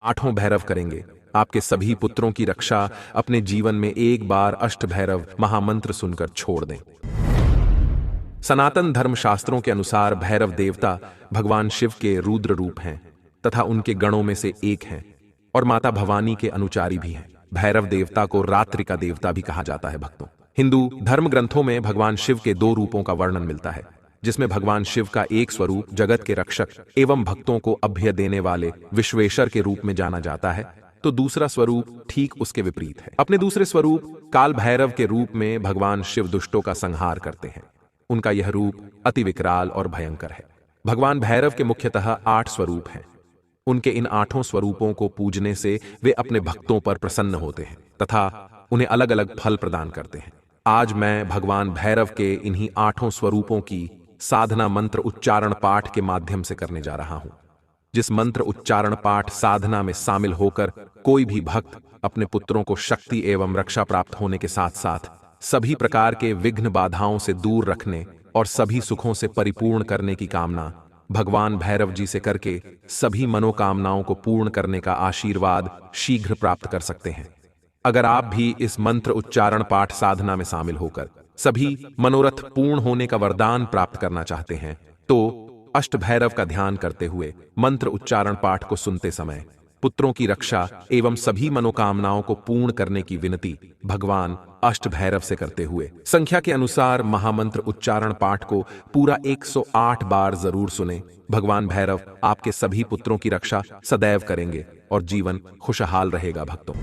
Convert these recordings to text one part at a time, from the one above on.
8 भैरव करेंगे आपके सभी पुत्रों की रक्षा। अपने जीवन में एक बार अष्ट भैरव महामंत्र सुनकर छोड़ दें। सनातन धर्म शास्त्रों के अनुसार भैरव देवता भगवान शिव के रुद्र रूप हैं तथा उनके गणों में से एक हैं और माता भवानी के अनुचारी भी हैं। भैरव देवता को रात्रि का देवता भी कहा जाता है। भक्तों, हिंदू धर्म ग्रंथों में भगवान शिव के 2 रूपों का वर्णन मिलता है, जिसमें भगवान शिव का एक स्वरूप जगत के रक्षक एवं भक्तों को अभय देने वाले विश्वेश्वर के रूप में जाना जाता है, तो दूसरा स्वरूप ठीक उसके विपरीत है। अपने दूसरे स्वरूप काल भैरव के रूप में भगवान शिव दुष्टों का संहार करते हैं। उनका यह रूप अति विकराल और भयंकर है। भगवान भैरव के मुख्यतः 8 स्वरूप हैं। उनके इन 8 स्वरूपों को पूजने से वे अपने भक्तों पर प्रसन्न होते हैं तथा उन्हें अलग अलग फल प्रदान करते हैं। आज मैं भगवान भैरव के इन्हीं 8 स्वरूपों की साधना मंत्र उच्चारण पाठ के माध्यम से करने जा रहा हूं। जिस मंत्र उच्चारण पाठ साधना में शामिल होकर कोई भी भक्त अपने पुत्रों को शक्ति एवं रक्षा प्राप्त होने के साथ साथ सभी प्रकार के विघ्न बाधाओं से दूर रखने और सभी सुखों से परिपूर्ण करने की कामना भगवान भैरव जी से करके सभी मनोकामनाओं को पूर्ण करने का आशीर्वाद शीघ्र प्राप्त कर सकते हैं। अगर आप भी इस मंत्र उच्चारण पाठ साधना में शामिल होकर सभी मनोरथ पूर्ण होने का वरदान प्राप्त करना चाहते हैं, तो अष्ट भैरव का ध्यान करते हुए मंत्र उच्चारण पाठ को सुनते समय पुत्रों की रक्षा एवं सभी मनोकामनाओं को पूर्ण करने की विनती भगवान अष्ट भैरव से करते हुए संख्या के अनुसार महामंत्र उच्चारण पाठ को पूरा 108 बार जरूर सुने। भगवान भैरव आपके सभी पुत्रों की रक्षा सदैव करेंगे और जीवन खुशहाल रहेगा। भक्तों,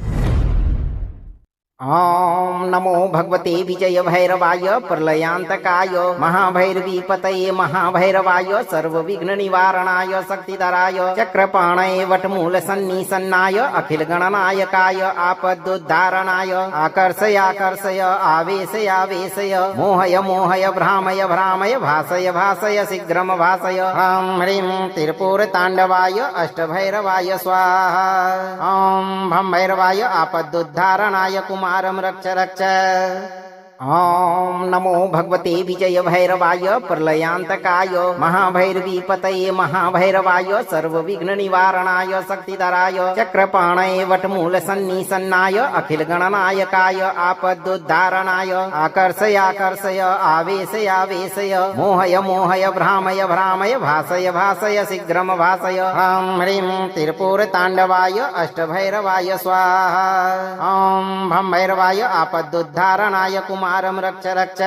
ओम नमो भगवते विजय भैरवाय प्रलयांतकाय महाभैरवी पतये महाभैरवाय सर्व विघ्न निवारणाय शक्तिधराय चक्रपाणये वटमूल सन्निसन्नाय अखिल गणनायकाय आपदुद्धारणाय आकर्षय आकर्षय आवेशय आवेशय मोहय मोहय भ्रामय भ्रामय भासय भासय शीघ्रम भासय ह्रीं ह्रीं त्रिपुर तांडवाय अष्टभैरवाय स्वाहा। ओम भं भैरवाय आपदुद्धारणाय कुमारं रक्ष रक्ष। ओम नमो भगवते विजय भैरवाय प्रलयांतकाय महाभैरवी पतये महाभैरवाय सर्व विघ्न निवारणाय शक्तिधराय चक्रपाणये वटमूल सन्निसन्नाय अखिल गणनायकाय आपदुद्धारणाय आकर्षय आकर्षय आवेशय आवेशय मोहय मोहय भ्रामय भ्रामय भासय भासय शीघ्रम भासय ह्रीं ह्रीं त्रिपुर तांडवाय अष्टभैरवाय स्वाहा। ओम भं भैरवाय आपदुद्धारणाय कुमारं रक्ष रक्ष।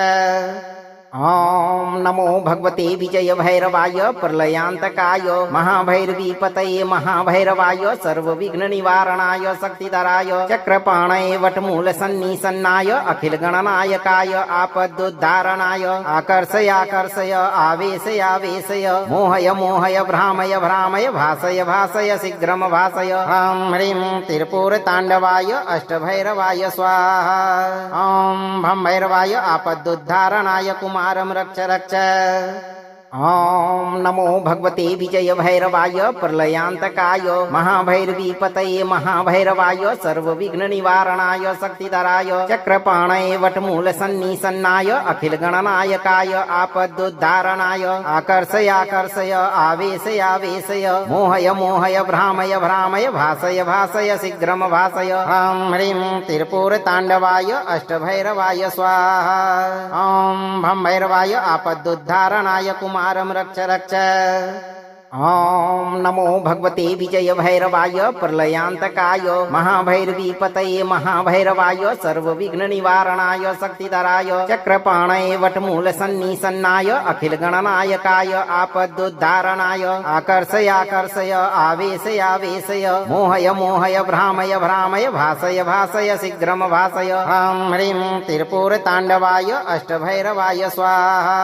ओम नमो भगवते विजय भैरवाय प्रलयांतकाय महाभैरवी पतये महाभैरवाय सर्व विघ्न निवारणाय शक्तिधराय चक्रपाणये वटमूल सन्निसन्नाय अखिल गणनायकाय आपदुद्धारणाय आकर्षय आकर्षय आवेशय आवेशय मोहय मोहय भ्रामय भ्रामय भासय भासय शीघ्रम भासय ह्रीं ह्रीं त्रिपुर तांडवाय अष्टभैरवाय स्वाहा। ओम भं भैरवाय आपदुद्धारणाय कुमारं रक्ष रक्ष। ओम नमो भगवते विजय भैरवाय प्रलयांतकाय महाभैरवी पतये महाभैरवाय सर्व विघ्न निवारणाय शक्तिधराय चक्रपाणये वटमूल सन्निसन्नाय अखिल गणनायकाय आपदुद्धारणाय आकर्षय आकर्षय आवेशय आवेशय मोहय मोहय भ्रामय भ्रामय भासय भासय शीघ्रम भासय ह्रीं ह्रीं त्रिपुर तांडवाय अष्टभैरवाय स्वाहा। ओम भं भैरवाय आपदुद्धारणाय कुमारं रक्ष रक्ष। ओम नमो भगवते विजय भैरवाय प्रलयांतकाय महाभैरवी पतये महाभैरवाय सर्व विघ्न निवारणाय शक्तिधराय चक्रपाणये वटमूल सन्निसन्नाय अखिल गणनायकाय आपदुद्धारणाय आकर्षय आकर्षय आवेशय आवेशय मोहय मोहय भ्रामय भ्रामय भासय भासय शीघ्रम भासय ह्रीं ह्रीं त्रिपुर तांडवाय अष्टभैरवाय स्वाहा।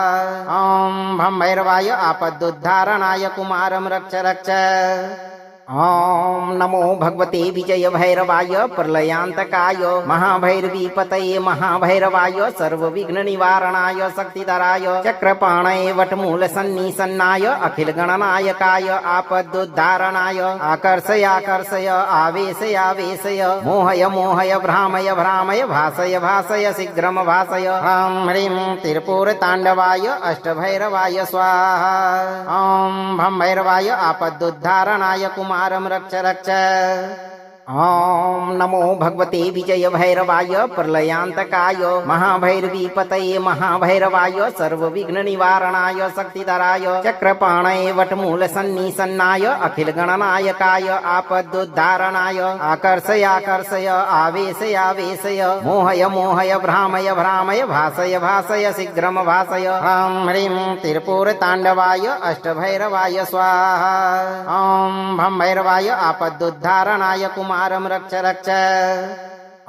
ओम भं भैरवाय आपदुद्धारणाय कुमारं रक्ष रक्ष। ओम नमो भगवते विजय भैरवाय प्रलयांतकाय महाभैरवी पतये महाभैरवाय सर्व विघ्न निवारणाय शक्तिधराय चक्रपाणये वटमूल सन्निसन्नाय अखिल गणनायकाय आपदुद्धारणाय आकर्षय आकर्षय आवेशय आवेशय मोहय मोहय भ्रामय भ्रामय भासय भासय शीघ्रम भासय ह्रीं ह्रीं त्रिपुर तांडवाय अष्टभैरवाय स्वाहा। ओम भं भैरवाय आपदुद्धारणाय कुमारं कुमारं रक्ष रक्ष। ॐ नमो भगवते विजय भैरवाय प्रलयान्तकाय महाभैरवीपतये महाभैरवाय सर्वविघ्न निवारणाय शक्तिधराय चक्रपाणये वटमूलसन्निसन्नाय अखिल गणनायकाय आपदुद्धारणाय आकर्षय आकर्षय आवेशय आवेशय मोहय मोहय भ्रामय भ्रामय भासय भासय शीघ्रम भासय। ह्रां ह्रीं त्रिपुरताण्डवाय अष्टभैरवाय स्वाहा। ॐ भं भैरवाय आपदुद्धारणाय कुमारं रक्ष रक्ष।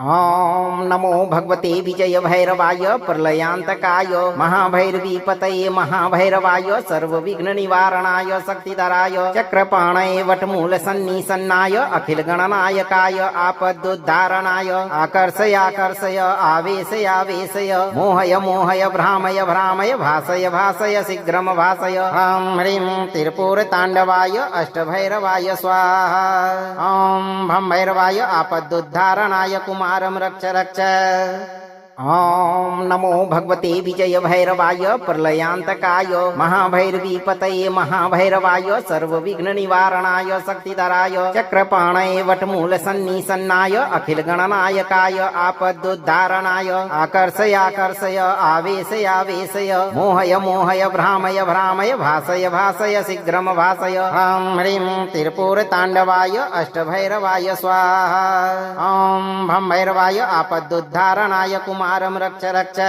ॐ नमो भगवते विजय भैरवाय प्रलयान्तकाय महाभैरवीपतये महाभैरवाय सर्वविघ्न निवारणाय शक्तिधराय चक्रपाणये वटमूलसन्निसन्नाय अखिल गणनायकाय आपदुद्धारणाय आकर्षय आकर्षय आवेशय आवेशय मोहय मोहय भ्रामय भ्रामय भासय भासय शीघ्रम भासय। ह्रां ह्रीं त्रिपुरताण्डवाय अष्टभैरवाय स्वाहा। ॐ भं भैरवाय आपदुद्धारणाय कुमारं रक्ष रक्ष। ॐ नमो भगवते विजय भैरवाय प्रलयान्तकाय महाभैरवीपतये महाभैरवाय सर्वविघ्न निवारणाय शक्तिधराय चक्रपाणये वटमूलसन्निसन्नाय अखिल गणनायकाय आपदुद्धारणाय आकर्षय आकर्षय आवेशय आवेशय मोहय मोहय भ्रामय भ्रामय भासय भासय शीघ्रम भासय। ह्रां ह्रीं त्रिपुरताण्डवाय अष्टभैरवाय स्वाहा। ॐ भं भैरवाय आपदुद्धारणाय कुमारं रक्ष रक्ष।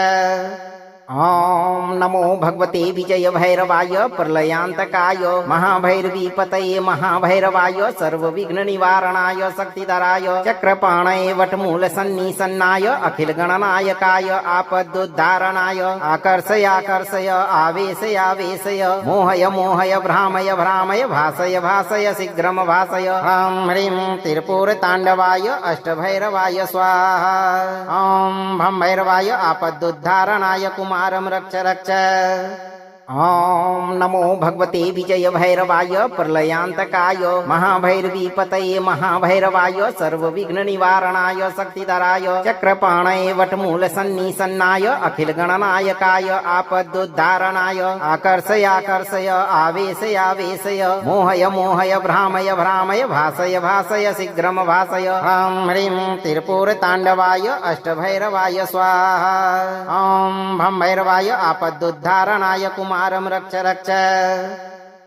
ॐ नमो भगवते विजय भैरवाय प्रलयान्तकाय महाभैरवीपतये महाभैरवाय सर्वविघ्न निवारणाय शक्तिधराय चक्रपाणये वटमूलसन्निसन्नाय अखिल गणनायकाय आपदुद्धारणाय आकर्षय आकर्षय आवेशय आवेशय मोहय मोहय भ्रामय भ्रामय भासय भासय शीघ्रम भासय। ह्रां ह्रीं त्रिपुरताण्डवाय अष्टभैरवाय स्वाहा। ॐ भं भैरवाय आपदुद्धारणाय कुमारं रक्ष रक्ष। ॐ नमो भगवते विजय भैरवाय प्रलयान्तकाय महाभैरवीपतये महाभैरवाय सर्वविघ्न निवारणाय शक्तिधराय चक्रपाणये वटमूलसन्निसन्नाय अखिल गणनायकाय आपदुद्धारणाय आकर्षय आकर्षय आवेशय आवेशय मोहय मोहय भ्रामय भ्रामय भासय भासय शीघ्रम भासय। ह्रां ह्रीं त्रिपुरताण्डवाय अष्टभैरवाय स्वाहा। ॐ भं भैरवाय आपदुद्धारणाय कुमारं रक्ष रक्ष।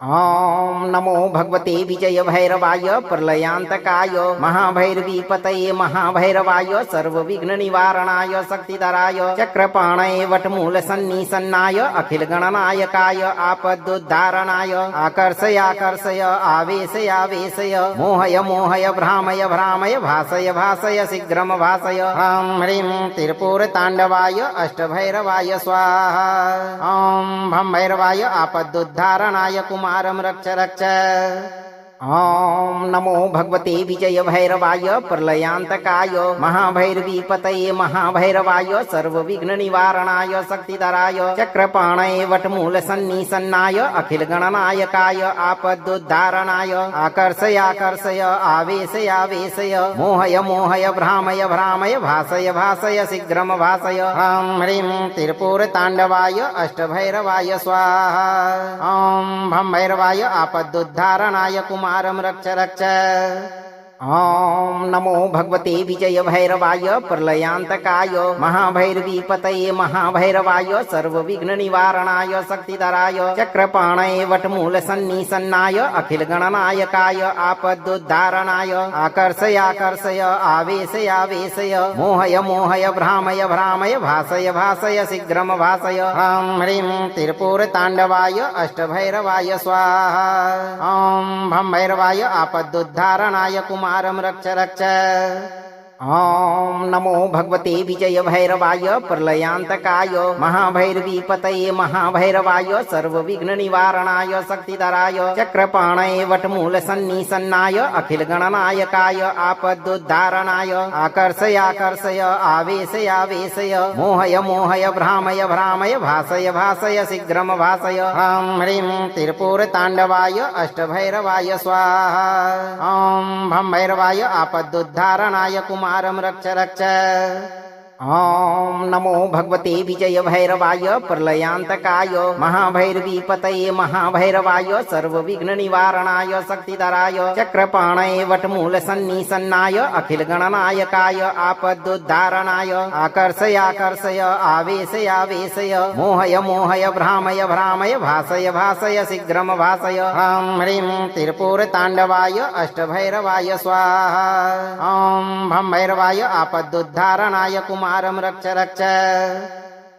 ॐ नमो भगवते विजय भैरवाय प्रलयान्तकाय महाभैरवीपतये महाभैरवाय सर्वविघ्न निवारणाय शक्तिधराय चक्रपाणये वटमूलसन्निसन्नाय अखिल गणनायकाय आपदुद्धारणाय आकर्षय आकर्षय आवेशय आवेशय मोहय मोहय भ्रामय भ्रामय भासय भासय शीघ्रम भासय। ह्रां ह्रीं त्रिपुरताण्डवाय अष्टभैरवाय स्वाहा। ॐ भं भैरवाय आपदुद्धारणाय कुमारं रक्ष रक्ष। ॐ नमो भगवते विजय भैरवाय प्रलयान्तकाय महाभैरवीपतये महाभैरवाय सर्वविघ्न निवारणाय शक्तिधराय चक्रपाणये वटमूलसन्निसन्नाय अखिल गणनायकाय आपदुद्धारणाय आकर्षय आकर्षय आवेशय आवेशय मोहय मोहय भ्रामय भ्रामय भासय भासय शीघ्रम भासय। ह्रां ह्रीं त्रिपुरताण्डवाय अष्टभैरवाय स्वाहा। ॐ भं भैरवाय आपदुद्धारणाय कुमारं रक्ष रक्ष। ॐ नमो भगवते विजय भैरवाय प्रलयान्तकाय महाभैरवीपतये महाभैरवाय सर्वविघ्न निवारणाय शक्तिधराय चक्रपाणये वटमूलसन्निसन्नाय अखिल गणनायकाय आपदुद्धारणाय आकर्षय आकर्षय आवेशय आवेशय मोहय मोहय भ्रामय भ्रामय भासय भासय शीघ्रम भासय। ह्रां ह्रीं त्रिपुरताण्डवाय अष्टभैरवाय स्वाहा। ॐ भं भैरवाय आपदुद्धारणाय कुमारं रक्ष रक्ष। ॐ नमो भगवते विजय भैरवाय प्रलयान्तकाय महाभैरवीपतये महाभैरवाय सर्वविघ्न निवारणाय शक्तिधराय चक्रपाणये वटमूलसन्निसन्नाय अखिल गणनायकाय आपदुद्धारणाय आकर्षय आकर्षय आवेशय आवेशय मोहय मोहय भ्रामय भ्रामय भासय भासय शीघ्रम भासय। ह्रां ह्रीं त्रिपुरताण्डवाय अष्टभैरवाय स्वाहा। ॐ भं भैरवाय आपदुद्धारणाय कुमारं रक्ष रक्ष। ॐ नमो भगवते विजय भैरवाय प्रलयान्तकाय महाभैरवी पतये महाभैरवाय सर्वविघ्न निवारणाय शक्तिधराय चक्रपाणये वटमूल सन्निसन्नाय अखिल गणनायकाय आपदुद्धारणाय आकर्षय आकर्षय आवेशय आवेशय मोहय मोहय भ्रामय भ्रामय भासय भासय शीघ्रम भासय ह्रां ह्रीं त्रिपुर ताण्डवाय अष्टभैरवाय स्वाहा ॐ भं भैरवाय आपदुद्धारणाय कुमारं रक्ष रक्ष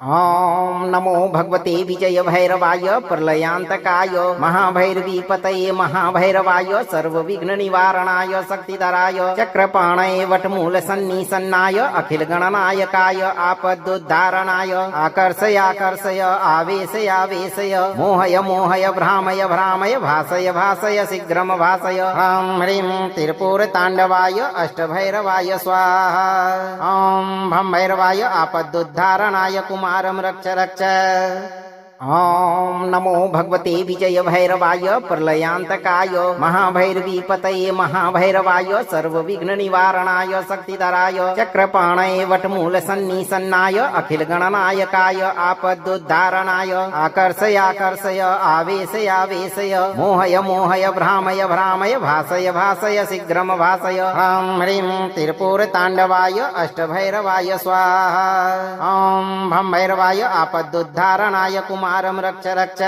ॐ नमो भगवते विजय भैरवाय प्रलयान्तकाय महाभैरवी पतये महाभैरवाय सर्वविघ्न निवारणाय शक्तिधराय चक्रपाणये वटमूल सन्निसन्नाय अखिल गणनायकाय आपदुद्धारणाय आकर्षय आकर्षय आवेशय आवेशय मोहय मोहय भ्रामय भ्रामय भासय भासय शीघ्रम भासय ह्रां ह्रीं त्रिपुर ताण्डवाय अष्टभैरवाय स्वाहा ॐ भं भैरवाय आपदुद्धारणाय कुमारं रक्ष रक्ष ॐ नमो भगवते विजय भैरवाय प्रलयान्तकाय महाभैरवी पतये महाभैरवाय सर्वविघ्न निवारणाय शक्तिधराय चक्रपाणये वटमूल सन्निसन्नाय अखिल गणनायकाय आपदुद्धारणाय आकर्षय आकर्षय आवेशय आवेशय मोहय मोहय भ्रामय भ्रामय भासय भासय शीघ्रम भासय ह्रां ह्रीं त्रिपुर ताण्डवाय अष्टभैरवाय स्वाहा ॐ भं भैरवाय आपदुद्धारणाय कुमारं रक्ष रक्ष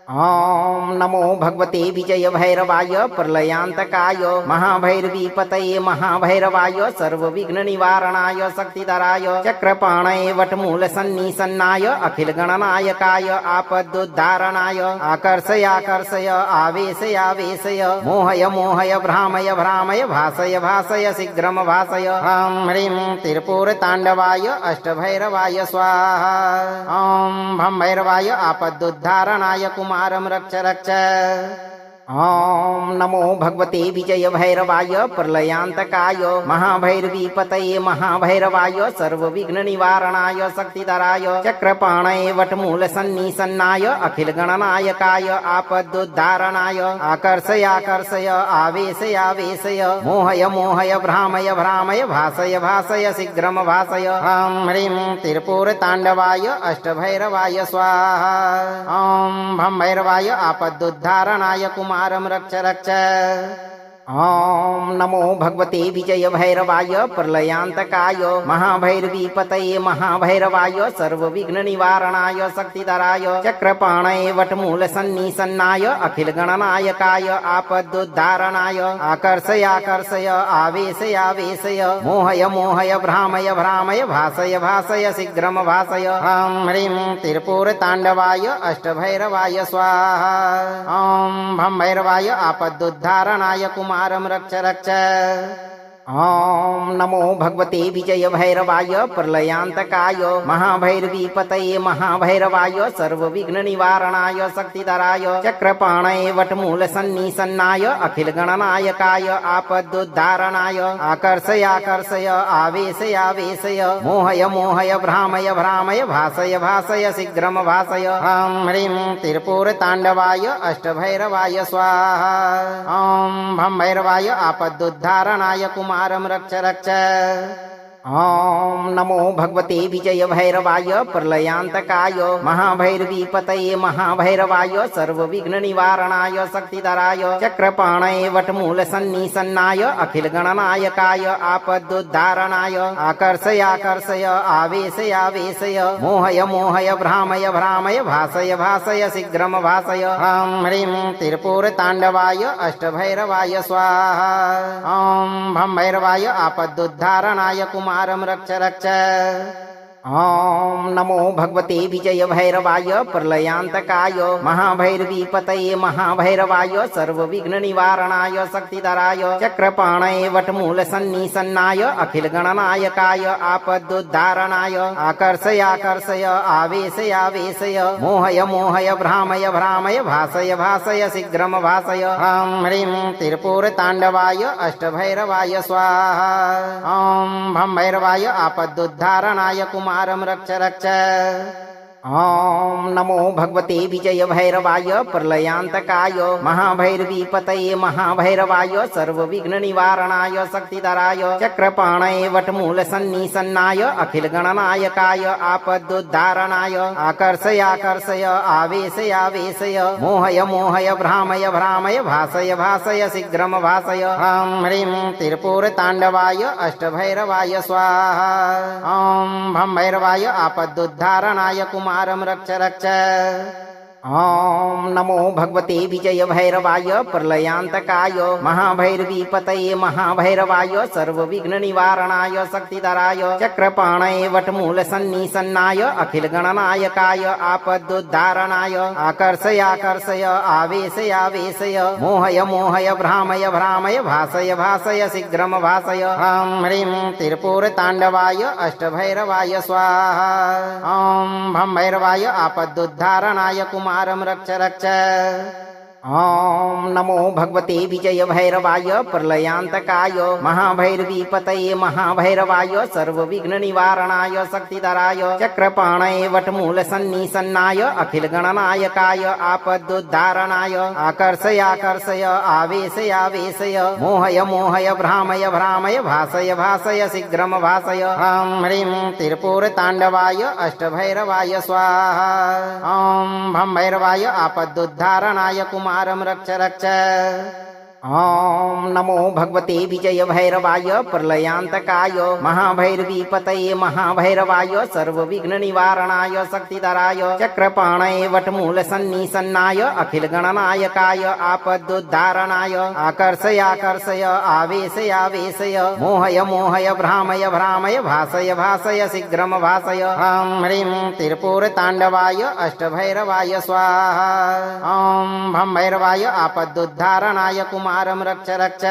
ॐ नमो भगवते विजय भैरवाय प्रलयान्तकाय महाभैरवी पतये महाभैरवाय सर्वविघ्न निवारणाय शक्तिधराय चक्रपाणये वटमूल सन्निसन्नाय अखिल गणनायकाय आपदुद्धारणाय आकर्षय आकर्षय आवेशय आवेशय मोहय मोहय भ्रामय भ्रामय भासय भासय शीघ्रम भासय ह्रां ह्रीं त्रिपुर ताण्डवाय अष्टभैरवाय स्वाहा ॐ भं भैरवाय आपदुद्धारणाय कुमारं रक्ष रक्ष ॐ नमो भगवते विजय भैरवाय प्रलयान्तकाय महाभैरवी पतये महाभैरवाय सर्वविघ्न निवारणाय शक्तिधराय चक्रपाणये वटमूल सन्निसन्नाय अखिल गणनायकाय आपदुद्धारणाय आकर्षय आकर्षय आवेशय आवेशय मोहय मोहय भ्रामय भ्रामय भासय भासय शीघ्रम भासय ह्रां ह्रीं त्रिपुर ताण्डवाय अष्टभैरवाय स्वाहा ॐ भं भैरवाय आपदुद्धारणाय कुमारं रक्ष रक्ष ॐ नमो भगवते विजय भैरवाय प्रलयान्तकाय महाभैरवी पतये महाभैरवाय सर्वविघ्न निवारणाय शक्तिधराय चक्रपाणये वटमूल सन्निसन्नाय अखिल गणनायकाय आपदुद्धारणाय आकर्षय आकर्षय आवेशय आवेशय मोहय मोहय भ्रामय भ्रामय भासय भासय शीघ्रम भासय ह्रां ह्रीं त्रिपुर ताण्डवाय अष्टभैरवाय स्वाहा ॐ भं भैरवाय आपदुद्धारणाय कुमारं रक्ष रक्ष ॐ नमो भगवते विजय भैरवाय प्रलयान्तकाय महाभैरवी पतये महाभैरवाय सर्वविघ्न निवारणाय शक्तिधराय चक्रपाणये वटमूल सन्निसन्नाय अखिल गणनायकाय आपदुद्धारणाय आकर्षय आकर्षय आवेशय आवेशय मोहय मोहय भ्रामय भ्रामय भासय भासय शीघ्रम भासय ह्रां ह्रीं त्रिपुर ताण्डवाय अष्टभैरवाय स्वाहा ॐ भं भैरवाय आपदुद्धारणाय कुमारं रक्ष रक्ष ॐ नमो भगवते विजय भैरवाय प्रलयान्तकाय महाभैरवी पतये महाभैरवाय सर्वविघ्न निवारणाय शक्तिधराय चक्रपाणये वटमूल सन्निसन्नाय अखिल गणनायकाय आपदुद्धारणाय आकर्षय आकर्षय आवेशय आवेशय मोहय मोहय भ्रामय भ्रामय भासय भासय शीघ्रम भासय ह्रां ह्रीं त्रिपुर ताण्डवाय अष्टभैरवाय स्वाहा ॐ भं भैरवाय आपदुद्धारणाय कुमारं रक्ष रक्ष ॐ नमो भगवते विजय भैरवाय प्रलयान्तकाय महाभैरवी पतये महाभैरवाय सर्वविघ्न निवारणाय शक्तिधराय चक्रपाणये वटमूल सन्निसन्नाय अखिल गणनायकाय आपदुद्धारणाय आकर्षय आकर्षय आवेशय आवेशय मोहय मोहय भ्रामय भ्रामय भासय भासय शीघ्रम भासय ह्रां ह्रीं त्रिपुर ताण्डवाय अष्टभैरवाय स्वाहा ॐ भं भैरवाय आपदुद्धारणाय कुमारं रक्ष रक्ष ॐ नमो भगवते विजय भैरवाय प्रलयान्तकाय महाभैरवीपतये महाभैरवाय सर्वविघ्न निवारणाय शक्तिधराय चक्रपाणये वटमूलसन्निसन्नाय अखिल गणनायकाय आपदुद्धारणाय आकर्षय आकर्षय आवेशय आवेशय मोहय मोहय भ्रामय भ्रामय भासय भासय शीघ्रम भासय ह्रीं ह्रीं त्रिपुरताण्डवाय अष्टभैरवाय स्वाहा ॐ भं भैरवाय आपदुद्धारणाय कुमारं रक्ष रक्ष ॐ नमो भगवते विजय भैरवाय प्रलयान्तकाय महाभैरवीपतये महाभैरवाय सर्वविघ्न निवारणाय शक्तिधराय चक्रपाणये वटमूलसन्निसन्नाय अखिल गणनायकाय आपदुद्धारणाय आकर्षय आकर्षय आवेशय आवेशय मोहय मोहय भ्रामय भ्रामय भासय भासय शीघ्रम भासय ह्रीं ह्रीं त्रिपुरताण्डवाय अष्टभैरवाय स्वाहा ॐ भं भैरवाय आपदुद्धारणाय कुमारं रक्ष रक्ष ॐ नमो भगवते विजय भैरवाय प्रलयान्तकाय महाभैरवीपतये महाभैरवाय सर्वविघ्न निवारणाय शक्तिधराय चक्रपाणये वटमूलसन्निसन्नाय अखिल गणनायकाय आपदुद्धारणाय आकर्षय आकर्षय आवेशय आवेशय मोहय मोहय भ्रामय भ्रामय भासय भासय शीघ्रम भासय ह्रीं ह्रीं त्रिपुरताण्डवाय अष्टभैरवाय स्वाहा ॐ भं भैरवाय आपदुद्धारणाय कुमारं रक्ष रक्ष ॐ नमो भगवते विजय भैरवाय प्रलयान्तकाय महाभैरवीपतये महाभैरवाय सर्वविघ्न निवारणाय शक्तिधराय चक्रपाणये वटमूलसन्निसन्नाय अखिल गणनायकाय आपदुद्धारणाय आकर्षय आकर्षय आवेशय आवेशय मोहय मोहय भ्रामय भ्रामय भासय भासय शीघ्रम भासय ह्रीं ह्रीं त्रिपुरताण्डवाय अष्टभैरवाय स्वाहा ॐ भं भैरवाय आपदुद्धारणाय कुमारं रक्ष रक्ष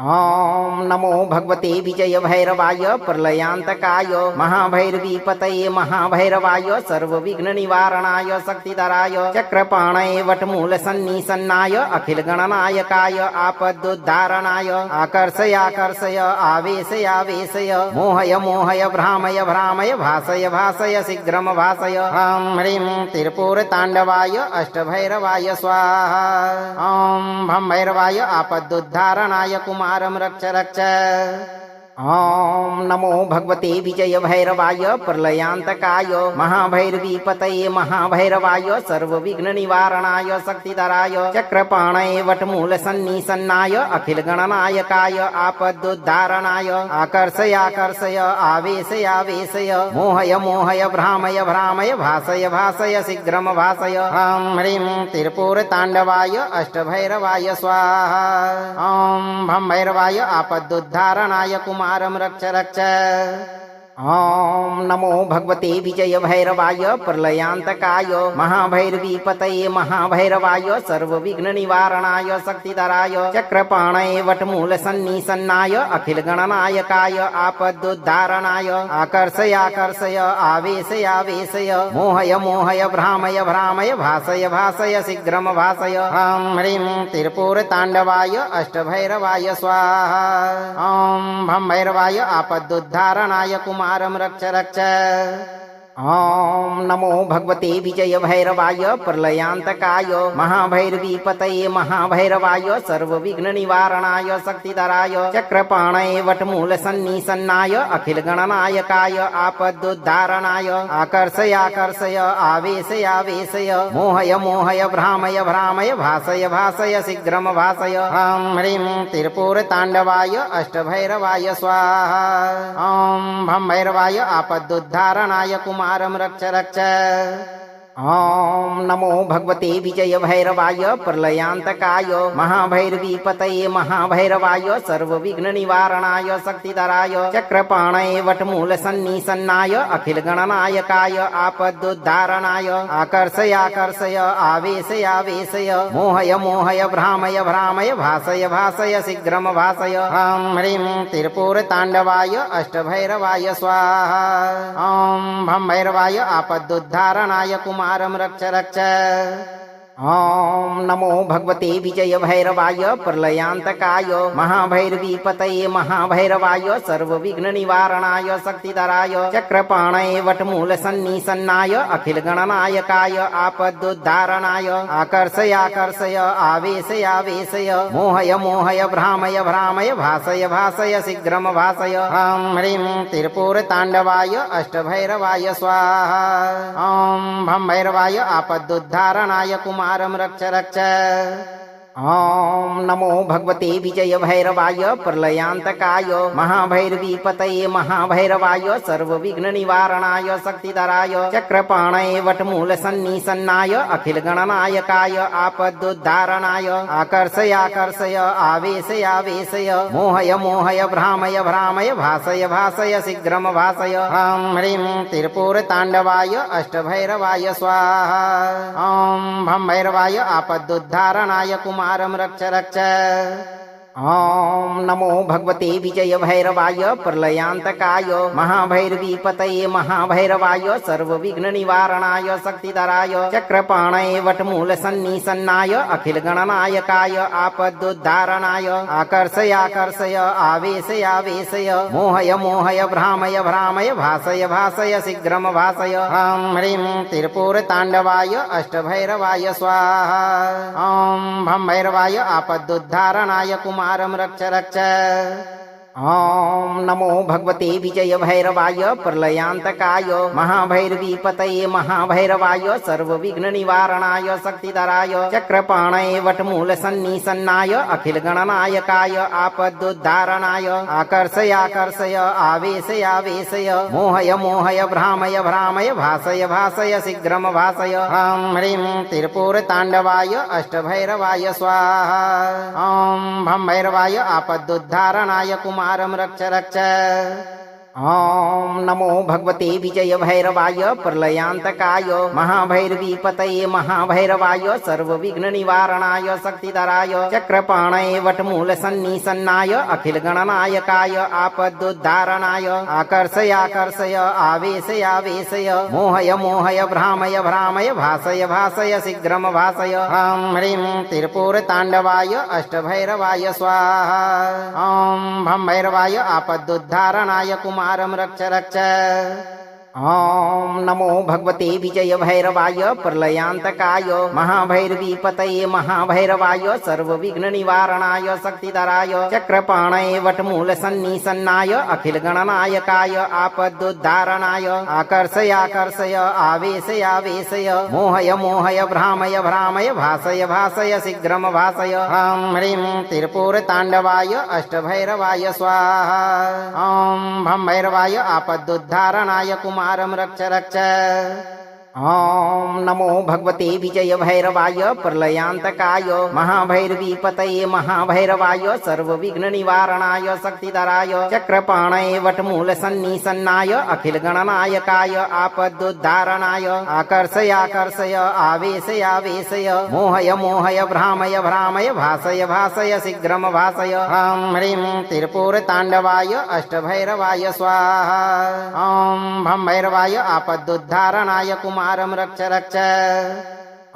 ॐ नमो भगवते विजय भैरवाय प्रलयान्तकाय महाभैरवीपतये महाभैरवाय सर्वविघ्न निवारणाय शक्तिधराय चक्रपाणये वटमूलसन्निसन्नाय अखिल गणनायकाय आपदुद्धारणाय आकर्षय आकर्षय आवेशय आवेशय मोहय मोहय भ्रामय भ्रामय भासय भासय शीघ्रम भासय ह्रीं ह्रीं त्रिपुरताण्डवाय अष्टभैरवाय स्वाहा ॐ भं भैरवाय आपदुद्धारणाय कुमारं रक्ष रक्ष ॐ नमो भगवते विजय भैरवाय प्रलयान्तकाय महाभैरवीपतये महाभैरवाय सर्वविघ्न निवारणाय शक्तिधराय चक्रपाणये वटमूलसन्निसन्नाय अखिल गणनायकाय आपदुद्धारणाय आकर्षय आकर्षय आवेशय आवेशय मोहय मोहय भ्रामय भ्रामय भासय भासय शीघ्रम भासय ह्रीं ह्रीं त्रिपुरताण्डवाय अष्टभैरवाय स्वाहा ॐ भं भैरवाय आपदुद्धारणाय कुमारं रक्ष रक्ष ॐ नमो भगवते विजय भैरवाय प्रलयान्तकाय महाभैरवीपतये महाभैरवाय सर्वविघ्न निवारणाय शक्तिधराय चक्रपाणये वटमूलसन्निसन्नाय अखिल गणनायकाय आपदुद्धारणाय आकर्षय आकर्षय आवेशय आवेशय मोहय मोहय भ्रामय भ्रामय भासय भासय शीघ्रम भासय ह्रीं ह्रीं त्रिपुरताण्डवाय अष्टभैरवाय स्वाहा ॐ भं भैरवाय आपदुद्धारणाय कुमारं रक्ष रक्ष ॐ नमो भगवते विजय भैरवाय प्रलयान्तकाय महाभैरवीपतये महाभैरवाय सर्वविघ्न निवारणाय शक्तिधराय चक्रपाणये वटमूलसन्निसन्नाय अखिल गणनायकाय आपदुद्धारणाय आकर्षय आकर्षय आवेशय आवेशय मोहय मोहय भ्रामय भ्रामय भासय भासय शीघ्रम भासय ह्रीं ह्रीं त्रिपुरताण्डवाय अष्टभैरवाय स्वाहा ॐ भं भैरवाय आपदुद्धारणाय कुमारं रक्ष रक्ष ॐ नमो भगवते विजय भैरवाय प्रलयान्तकाय महाभैरवीपतये महाभैरवाय सर्वविघ्न निवारणाय शक्तिधराय चक्रपाणये वटमूलसन्निसन्नाय अखिल गणनायकाय आपदुद्धारणाय आकर्षय आकर्षय आवेशय आवेशय मोहय मोहय भ्रामय भ्रामय भासय भासय शीघ्रम भासय ह्रीं ह्रीं त्रिपुरताण्डवाय अष्टभैरवाय स्वाहा ॐ भं भैरवाय आपदुद्धारणाय कुमारं रक्ष रक्ष ॐ नमो भगवते विजय भैरवाय प्रलयान्तकाय महाभैरवी पतये महाभैरवाय सर्वविघ्न निवारणाय शक्तिधराय चक्रपाणये वटमूल सन्निसन्नाय अखिल गणनायकाय आपदुद्धारणाय आकर्षय आकर्षय आवेशय आवेशय मोहय मोहय भ्रामय भ्रामय भासय भासय शीघ्रम भासय ह्रां ह्रीं त्रिपुरताण्डवाय अष्टभैरवाय स्वाहा ॐ भं भैरवाय आपदुद्धारणाय कुमारं रक्ष रक्ष ॐ नमो भगवते विजय भैरवाय प्रलयान्तकाय महाभैरवी पतये महाभैरवाय सर्वविघ्न निवारणाय शक्तिधराय चक्रपाणये वटमूल सन्निसन्नाय अखिल गणनायकाय आपदुद्धारणाय आकर्षय आकर्षय आवेशय आवेशय मोहय मोहय भ्रामय भ्रामय भासय भासय शीघ्रम भासय ह्रां ह्रीं त्रिपुरताण्डवाय अष्टभैरवाय स्वाहा ॐ भं भैरवाय आपदुद्धारणाय कुमारं रक्ष रक्ष ॐ नमो भगवते विजय भैरवाय प्रलयान्तकाय महाभैरवी पतये महाभैरवाय सर्वविघ्न निवारणाय शक्तिधराय चक्रपाणये वटमूल सन्निसन्नाय अखिल गणनायकाय आपदुद्धारणाय आकर्षय आकर्षय आवेशय आवेशय मोहय मोहय भ्रामय भ्रामय भासय भासय शीघ्रम भासय ह्रां ह्रीं त्रिपुरताण्डवाय अष्टभैरवाय स्वाहा ॐ भं भैरवाय आपदुद्धारणाय कुमारं रक्ष रक्ष ॐ नमो भगवते विजय भैरवाय प्रलयान्तकाय महाभैरवी पतये महाभैरवाय सर्वविघ्न निवारणाय शक्तिधराय चक्रपाणये वटमूल सन्निसन्नाय अखिल गणनायकाय आपदुद्धारणाय आकर्षय आकर्षय आवेशय आवेशय मोहय मोहय भ्रामय भ्रामय भासय भासय शीघ्रम भासय ह्रां ह्रीं त्रिपुरताण्डवाय अष्टभैरवाय स्वाहा ॐ भं भैरवाय आपदुद्धारणाय कुमारं रक्ष रक्ष ॐ नमो भगवते विजय भैरवाय प्रलयान्तकाय महाभैरवी पतये महाभैरवाय सर्वविघ्न निवारणाय शक्तिधराय चक्रपाणये वटमूल सन्निसन्नाय अखिल गणनायकाय आपदुद्धारणाय आकर्षय आकर्षय आवेशय आवेशय मोहय मोहय भ्रामय भ्रामय भासय भासय शीघ्रम भासय ह्रां ह्रीं त्रिपुरताण्डवाय अष्टभैरवाय स्वाहा ॐ भं भैरवाय आपदुद्धारणाय कुमारं रक्ष रक्ष ॐ नमो भगवते विजय भैरवाय प्रलयान्तकाय महाभैरवी पतये महाभैरवाय सर्वविघ्न निवारणाय शक्तिधराय चक्रपाणये वटमूल सन्निसन्नाय अखिल गणनायकाय आपदुद्धारणाय आकर्षय आकर्षय आवेशय आवेशय मोहय मोहय भ्रामय भ्रामय भासय भासय शीघ्रम भासय ह्रां ह्रीं त्रिपुरताण्डवाय अष्टभैरवाय स्वाहा ॐ भं भैरवाय आपदुद्धारणाय कुमारं रक्ष रक्ष ॐ नमो भगवते विजय भैरवाय प्रलयान्तकाय महाभैरवी पतये महाभैरवाय सर्वविघ्न निवारणाय शक्तिधराय चक्रपाणये वटमूल सन्निसन्नाय अखिल गणनायकाय आपदुद्धारणाय आकर्षय आकर्षय आवेशय आवेशय मोहय मोहय भ्रामय भ्रामय भासय भासय शीघ्रम भासय ह्रां ह्रीं त्रिपुरताण्डवाय अष्टभैरवाय स्वाहा ॐ भं भैरवाय आपदुद्धारणाय कुमारं रक्ष रक्ष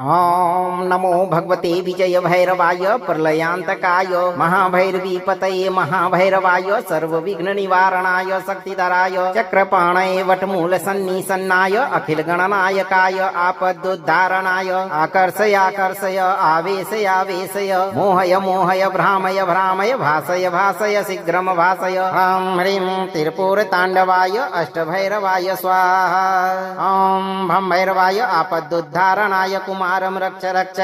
ॐ नमो भगवते विजय भैरवाय प्रलयान्तकाय महाभैरवी पतये महाभैरवाय सर्वविघ्न निवारणाय शक्तिधराय चक्रपाणये वटमूल सन्निसन्नाय अखिल गणनायकाय आपदुद्धारणाय आकर्षय आकर्षय आवेशय आवेशय मोहय मोहय भ्रामय भ्रामय भासय भासय शीघ्रम भासय ह्रां ह्रीं त्रिपुरताण्डवाय अष्टभैरवाय स्वाहा ॐ भं भैरवाय आपदुद्धारणाय कुमारं रक्ष रक्ष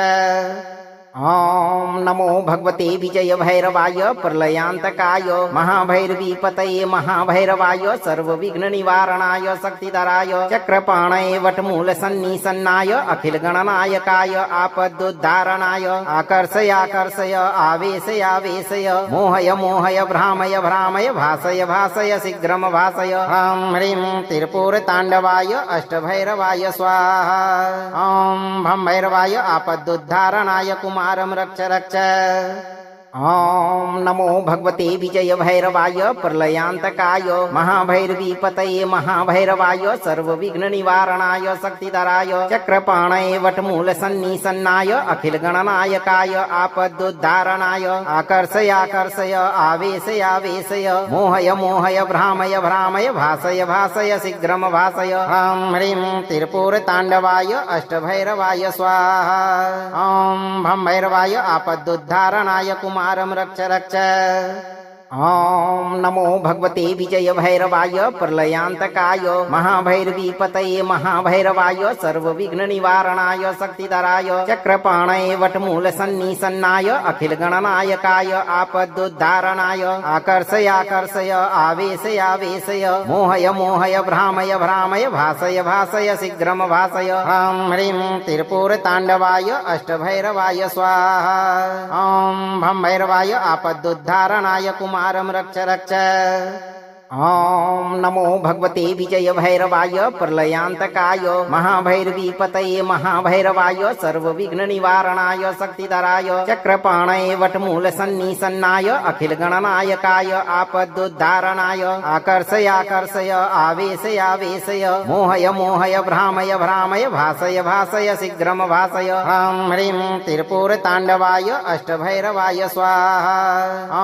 ॐ नमो भगवते विजय भैरवाय प्रलयान्तकाय महाभैरवी पतये महाभैरवाय सर्वविघ्न निवारणाय शक्तिधराय चक्रपाणये वटमूल सन्निसन्नाय अखिल गणनायकाय आपदुद्धारणाय आकर्षय आकर्षय आवेशय आवेशय मोहय मोहय भ्रामय भ्रामय भासय भासय शीघ्रम भासय ह्रां ह्रीं त्रिपुरताण्डवाय अष्टभैरवाय स्वाहा ॐ भं भैरवाय आपदुद्धारणाय कुमारं रक्ष रक्ष ॐ नमो भगवते विजय भैरवाय प्रलयान्तकाय महाभैरवी पतये महाभैरवाय सर्वविघ्न निवारणाय शक्तिधराय चक्रपाणये वटमूल सन्निसन्नाय अखिल गणनायकाय आपदुद्धारणाय आकर्षय आकर्षय आवेशय आवेशय मोहय मोहय भ्रामय भ्रामय भासय भासय शीघ्रम भासय ह्रां ह्रीं त्रिपुर ताण्डवाय अष्टभैरवाय स्वाहा ॐ भं भैरवाय आपदुद्धारणाय कुमारं रक्ष रक्ष ॐ नमो भगवते विजय भैरवाय प्रलयान्तकाय महाभैरवी पतये महाभैरवाय सर्वविघ्न निवारणाय शक्तिधराय चक्रपाणये वटमूल सन्निसन्नाय अखिल गणनायकाय आपदुद्धारणाय आकर्षय आकर्षय आवेशय आवेशय मोहय मोहय भ्रामय भ्रामय भासय भासय शीघ्रम भासय ह्रां ह्रीं त्रिपुर ताण्डवाय अष्टभैरवाय स्वाहा ॐ भं भैरवाय आपदुद्धारणाय कुमारं रक्ष रक्ष ॐ नमो भगवते विजय भैरवाय प्रलयान्तकाय महाभैरवी पतये महाभैरवाय सर्वविघ्न निवारणाय शक्तिधराय चक्रपाणये वटमूल सन्निसन्नाय अखिल गणनायकाय आपदुद्धारणाय आकर्षय आकर्षय आवेशय आवेशय मोहय मोहय भ्रामय भ्रामय भासय भासय शीघ्रम भासय ह्रां ह्रीं त्रिपुर ताण्डवाय अष्टभैरवाय स्वाहा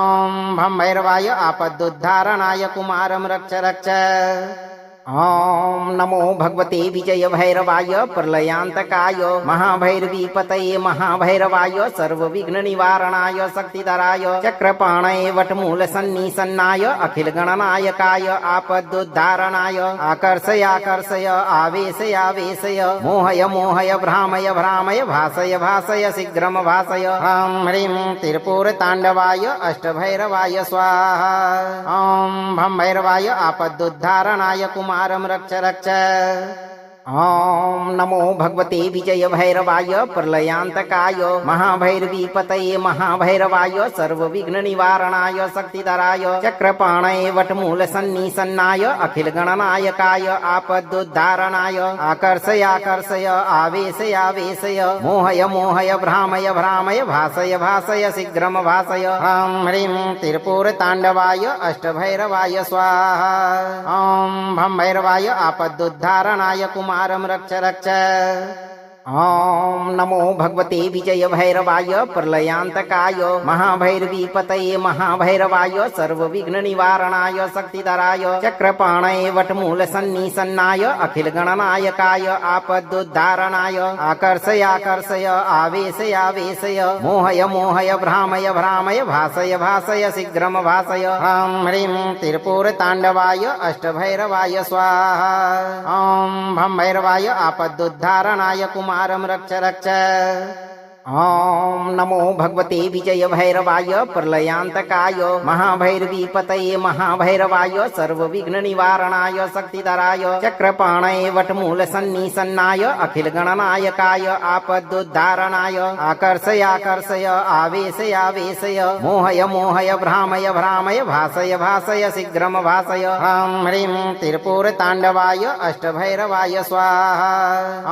ॐ भं भैरवाय आपदुद्धारणाय कुमारं रक्ष रक्ष ॐ नमो भगवते विजय भैरवाय प्रलयान्तकाय महाभैरवी पतये महाभैरवाय सर्वविघ्न निवारणाय शक्तिधराय चक्रपाणये वटमूल सन्निसन्नाय अखिल गणनायकाय आपदुद्धारणाय आकर्षय आकर्षय आवेशय आवेशय मोहय मोहय भ्रामय भ्रामय भासय भासय शीघ्रम भासय ह्रां ह्रीं त्रिपुर ताण्डवाय अष्टभैरवाय स्वाहा ॐ भं भैरवाय आपदुद्धारणाय कुमारं रक्ष रक्ष ॐ नमो भगवते विजय भैरवाय प्रलयान्तकाय महाभैरवी पतये महाभैरवाय सर्वविघ्न निवारणाय शक्तिधराय चक्रपाणये वटमूल सन्निसन्नाय अखिल गणनायकाय आपदुद्धारणाय आकर्षय आकर्षय आवेशय आवेशय मोहय मोहय भ्रामय भ्रामय भासय भासय शीघ्रम भासय ह्रां ह्रीं त्रिपुर ताण्डवाय अष्टभैरवाय स्वाहा ॐ भं भैरवाय आपदुद्धारणाय कुमारं रक्ष रक्ष ॐ नमो भगवते विजय भैरवाय प्रलयान्तकाय महाभैरवी पतये महाभैरवाय सर्वविघ्न निवारणाय शक्तिधराय चक्रपाणये वटमूल सन्निसन्नाय अखिल गणनायकाय आपदुद्धारणाय आकर्षय आकर्षय आवेशय आवेशय मोहय मोहय भ्रामय भ्रामय भासय भासय शीघ्रम भासय ह्रां ह्रीं त्रिपुर ताण्डवाय अष्टभैरवाय स्वाहा ॐ भं भैरवाय आपदुद्धारणाय कुमारं रक्ष रक्ष ॐ नमो भगवते विजय भैरवाय प्रलयान्तकाय महाभैरवी पतये महाभैरवाय सर्वविघ्न निवारणाय शक्तिधराय चक्रपाणये वटमूल सन्निसन्नाय अखिल गणनायकाय आपदुद्धारणाय आकर्षय आकर्षय आवेशय आवेशय मोहय मोहय भ्रामय भ्रामय भासय भासय शीघ्रम भासय ह्रां ह्रीं त्रिपुर ताण्डवाय अष्टभैरवाय स्वाहा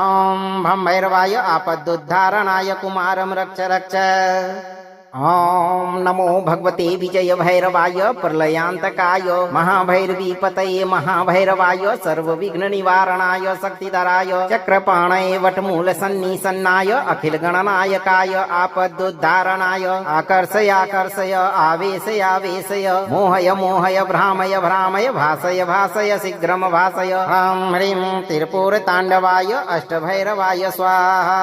ॐ भं भैरवाय आपदुद्धारणाय कुमारं रक्ष रक्ष ॐ नमो भगवते विजय भैरवाय प्रलयान्तकाय महाभैरवी पतये महाभैरवाय सर्वविघ्न निवारणाय शक्तिधराय चक्रपाणये वटमूल सन्निसन्नाय अखिल गणनायकाय आपदुद्धारणाय आकर्षय आकर्षय आवेशय आवेशय मोहय मोहय भ्रामय भ्रामय भासय भासय शीघ्रम भासय ह्रां ह्रीं त्रिपुर ताण्डवाय अष्टभैरवाय स्वाहा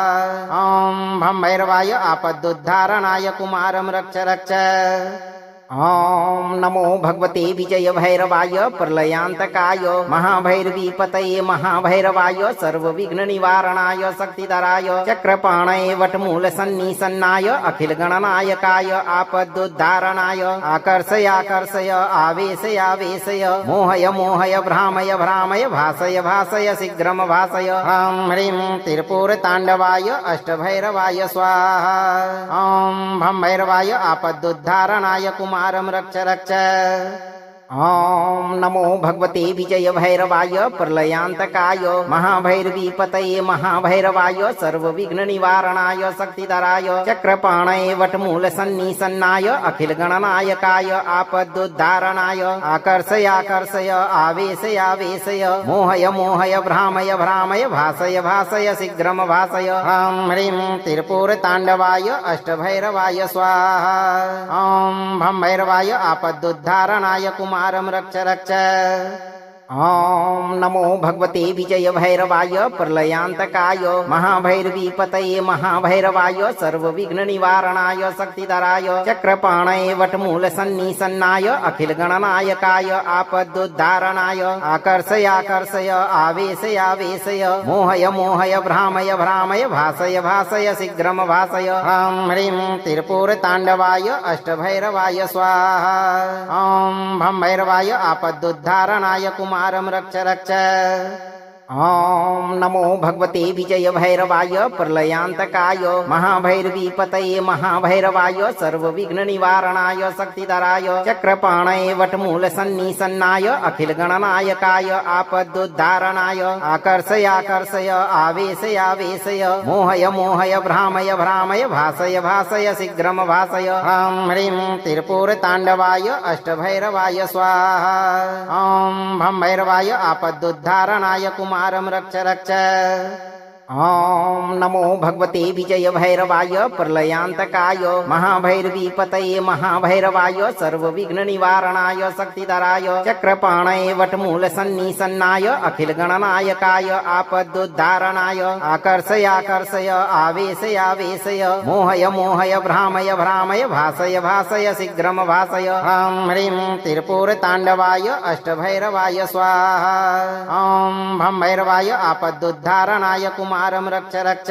ॐ भं भैरवाय आपदुद्धारणाय कुमारं रक्ष रक्ष ॐ नमो भगवते विजय भैरवाय प्रलयान्तकाय महाभैरवी पतये महाभैरवाय सर्वविघ्न निवारणाय शक्तिधराय चक्रपाणये वटमूल सन्निसन्नाय अखिल गणनायकाय आपदुद्धारणाय आकर्षय आकर्षय आवेशय आवेशय मोहय मोहय भ्रामय भ्रामय भासय भासय शीघ्रम भासय ह्रां ह्रीं त्रिपुर ताण्डवाय अष्टभैरवाय स्वाहा ॐ भं भैरवाय आपदुद्धारणाय कुमारं रक्ष रक्ष ॐ नमो भगवते विजय भैरवाय प्रलयान्तकाय महाभैरवीपतये महाभैरवाय सर्वविघ्न निवारणाय शक्तिधराय चक्रपाणये वटमूलसन्निसन्नाय अखिल गणनायकाय आपदुद्धारणाय आकर्षय आकर्षय आवेशय आवेशय मोहय मोहय भ्रामय भ्रामय भासय भासय शीघ्रम भासय ह्रीं ह्रीं त्रिपुरताण्डवाय अष्टभैरवाय स्वाहा ॐ भं भैरवाय आपदुद्धारणाय कुमारं रक्ष रक्ष ॐ नमो भगवते विजय भैरवाय प्रलयान्तकाय महाभैरवीपतये महाभैरवाय सर्वविघ्न निवारणाय शक्तिधराय चक्रपाणये वटमूलसन्निसन्नाय अखिल गणनायकाय आपदुद्धारणाय आकर्षय आकर्षय आवेशय आवेशय मोहय मोहय भ्रामय भ्रामय भासय भासय शीघ्रम भासय ह्रीं ह्रीं त्रिपुरताण्डवाय अष्टभैरवाय स्वाहा ॐ भं भैरवाय आपदुद्धारणाय कुमारं रक्ष रक्ष ॐ नमो भगवते विजय भैरवाय प्रलयान्तकाय महाभैरवीपतये महाभैरवाय सर्वविघ्न निवारणाय शक्तिधराय चक्रपाणये वटमूलसन्निसन्नाय अखिल गणनायकाय आपदुद्धारणाय आकर्षय आकर्षय आवेशय आवेशय मोहय मोहय भ्रामय भ्रामय भासय भासय शीघ्रम भासय ह्रीं ह्रीं त्रिपुरताण्डवाय अष्टभैरवाय स्वाहा ॐ भं भैरवाय आपदुद्धारणाय कुमारं रक्ष रक्ष ॐ नमो भगवते विजय भैरवाय प्रलयान्तकाय महाभैरवीपतये महाभैरवाय सर्वविघ्न निवारणाय शक्तिधराय चक्रपाणये वटमूलसन्निसन्नाय अखिल गणनायकाय आपदुद्धारणाय आकर्षय आकर्षय आवेशय आवेशय मोहय मोहय भ्रामय भ्रामय भासय भासय शीघ्रम भासय ह्रीं ह्रीं त्रिपुरताण्डवाय अष्टभैरवाय स्वाहा ॐ भं भैरवाय आपदुद्धारणाय कुमारं रक्ष रक्ष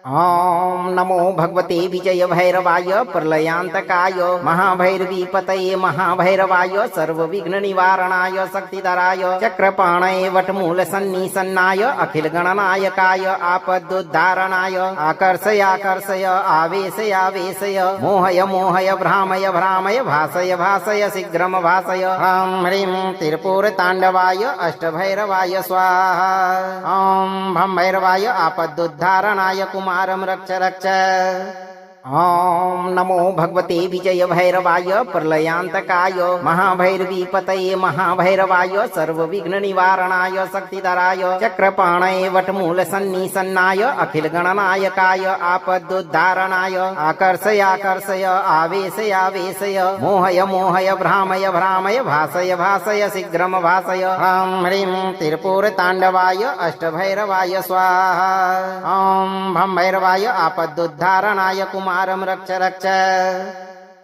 ॐ नमो भगवते विजय भैरवाय प्रलयान्तकाय महाभैरवीपतये महाभैरवाय सर्वविघ्न निवारणाय शक्तिधराय चक्रपाणये वटमूलसन्निसन्नाय अखिल गणनायकाय आपदुद्धारणाय आकर्षय आकर्षय आवेशय आवेशय मोहय मोहय भ्रामय भ्रामय भासय भासय शीघ्रम भासय ह्रीं ह्रीं त्रिपुरताण्डवाय अष्टभैरवाय स्वाहा ॐ भं भैरवाय आपदुद्धारणाय कुमारं रक्ष रक्ष ॐ नमो भगवते विजय भैरवाय प्रलयान्तकाय महाभैरवीपतये महाभैरवाय सर्वविघ्न निवारणाय शक्तिधराय चक्रपाणये वटमूलसन्निसन्नाय अखिल गणनायकाय आपदुद्धारणाय आकर्षय आकर्षय आवेशय आवेशय मोहय मोहय भ्रामय भ्रामय भासय भासय शीघ्रम भासय ह्रीं ह्रीं त्रिपुरताण्डवाय अष्टभैरवाय स्वाहा ॐ भं भैरवाय आपदुद्धारणाय कुमारं रक्ष रक्ष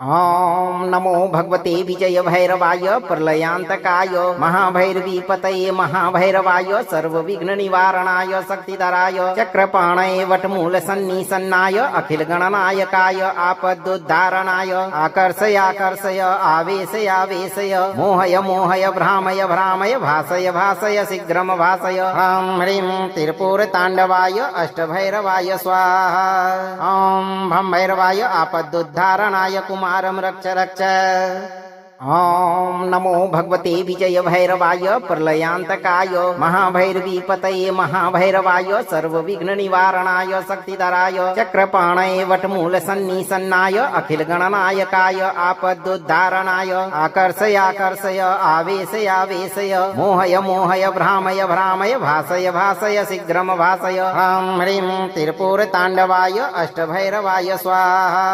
ॐ नमो भगवते विजय भैरवाय प्रलयान्तकाय महाभैरवीपतये महाभैरवाय सर्वविघ्न निवारणाय शक्तिधराय चक्रपाणये वटमूलसन्निसन्नाय अखिल गणनायकाय आपदुद्धारणाय आकर्षय आकर्षय आवेशय आवेशय मोहय मोहय भ्रामय भ्रामय भासय भासय शीघ्रम भासय ह्रीं ह्रीं त्रिपुरताण्डवाय अष्टभैरवाय स्वाहा ॐ भं भैरवाय आपदुद्धारणाय कुमारं रक्ष रक्ष ॐ नमो भगवते विजय भैरवाय प्रलयान्तकाय महाभैरवीपतये महाभैरवाय सर्वविघ्न निवारणाय शक्तिधराय चक्रपाणये वटमूलसन्निसन्नाय अखिल गणनायकाय आपदुद्धारणाय आकर्षय आकर्षय आवेशय आवेशय मोहय मोहय भ्रामय भ्रामय भासय भासय शीघ्रम भासय ह्रीं ह्रीं त्रिपुरताण्डवाय अष्टभैरवाय स्वाहा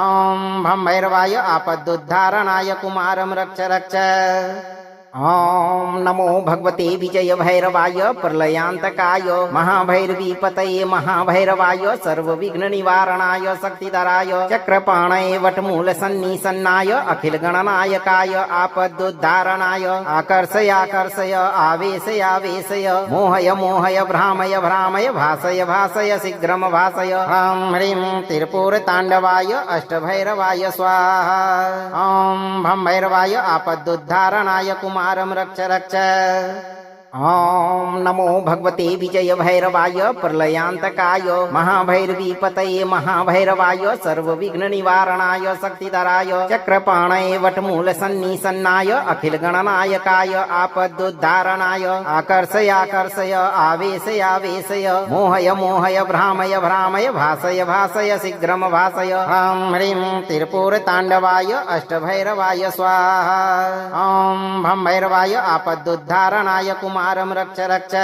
ॐ भं भैरवाय आपदुद्धारणाय कुमारं रक्ष रक्ष ॐ नमो भगवते विजय भैरवाय प्रलयान्तकाय महाभैरवीपतये महाभैरवाय सर्वविघ्न निवारणाय शक्तिधराय चक्रपाणये वटमूलसन्निसन्नाय अखिल गणनायकाय आपदुद्धारणाय आकर्षय आकर्षय आवेशय आवेशय मोहय मोहय भ्रामय भ्रामय भासय भासय शीघ्रम भासय ह्रीं ह्रीं त्रिपुरताण्डवाय अष्टभैरवाय स्वाहा ॐ भं भैरवाय आपदुद्धारणाय कुमारं रक्ष रक्ष ॐ नमो भगवते विजय भैरवाय प्रलयान्तकाय महाभैरवी पतये महाभैरवाय सर्वविघ्न निवारणाय शक्तिधराय चक्रपाणये वटमूल सन्निसन्नाय अखिल गणनायकाय आपदुद्धारणाय आकर्षय आकर्षय आवेशय आवेशय मोहय मोहय भ्रामय भ्रामय भासय भासय शीघ्रम भासय ह्रां ह्रीं त्रिपुरताण्डवाय अष्टभैरवाय स्वाहा ॐ भं भैरवाय आपदुद्धारणाय कुमारं रक्ष रक्ष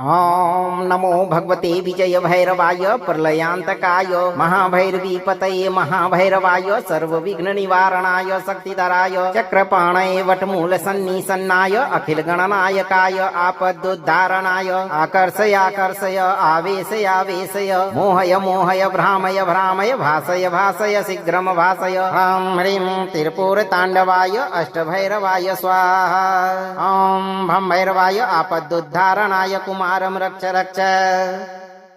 ॐ नमो भगवते विजय भैरवाय प्रलयान्तकाय महाभैरवी पतये महाभैरवाय सर्वविघ्न निवारणाय शक्तिधराय चक्रपाणये वटमूल सन्निसन्नाय अखिल गणनायकाय आपदुद्धारणाय आकर्षय आकर्षय आवेशय आवेशय मोहय मोहय भ्रामय भ्रामय भासय भासय शीघ्रम भासय ह्रां ह्रीं त्रिपुरताण्डवाय अष्टभैरवाय स्वाहा ॐ भं भैरवाय आपदुद्धारणाय कुमारं रक्ष रक्ष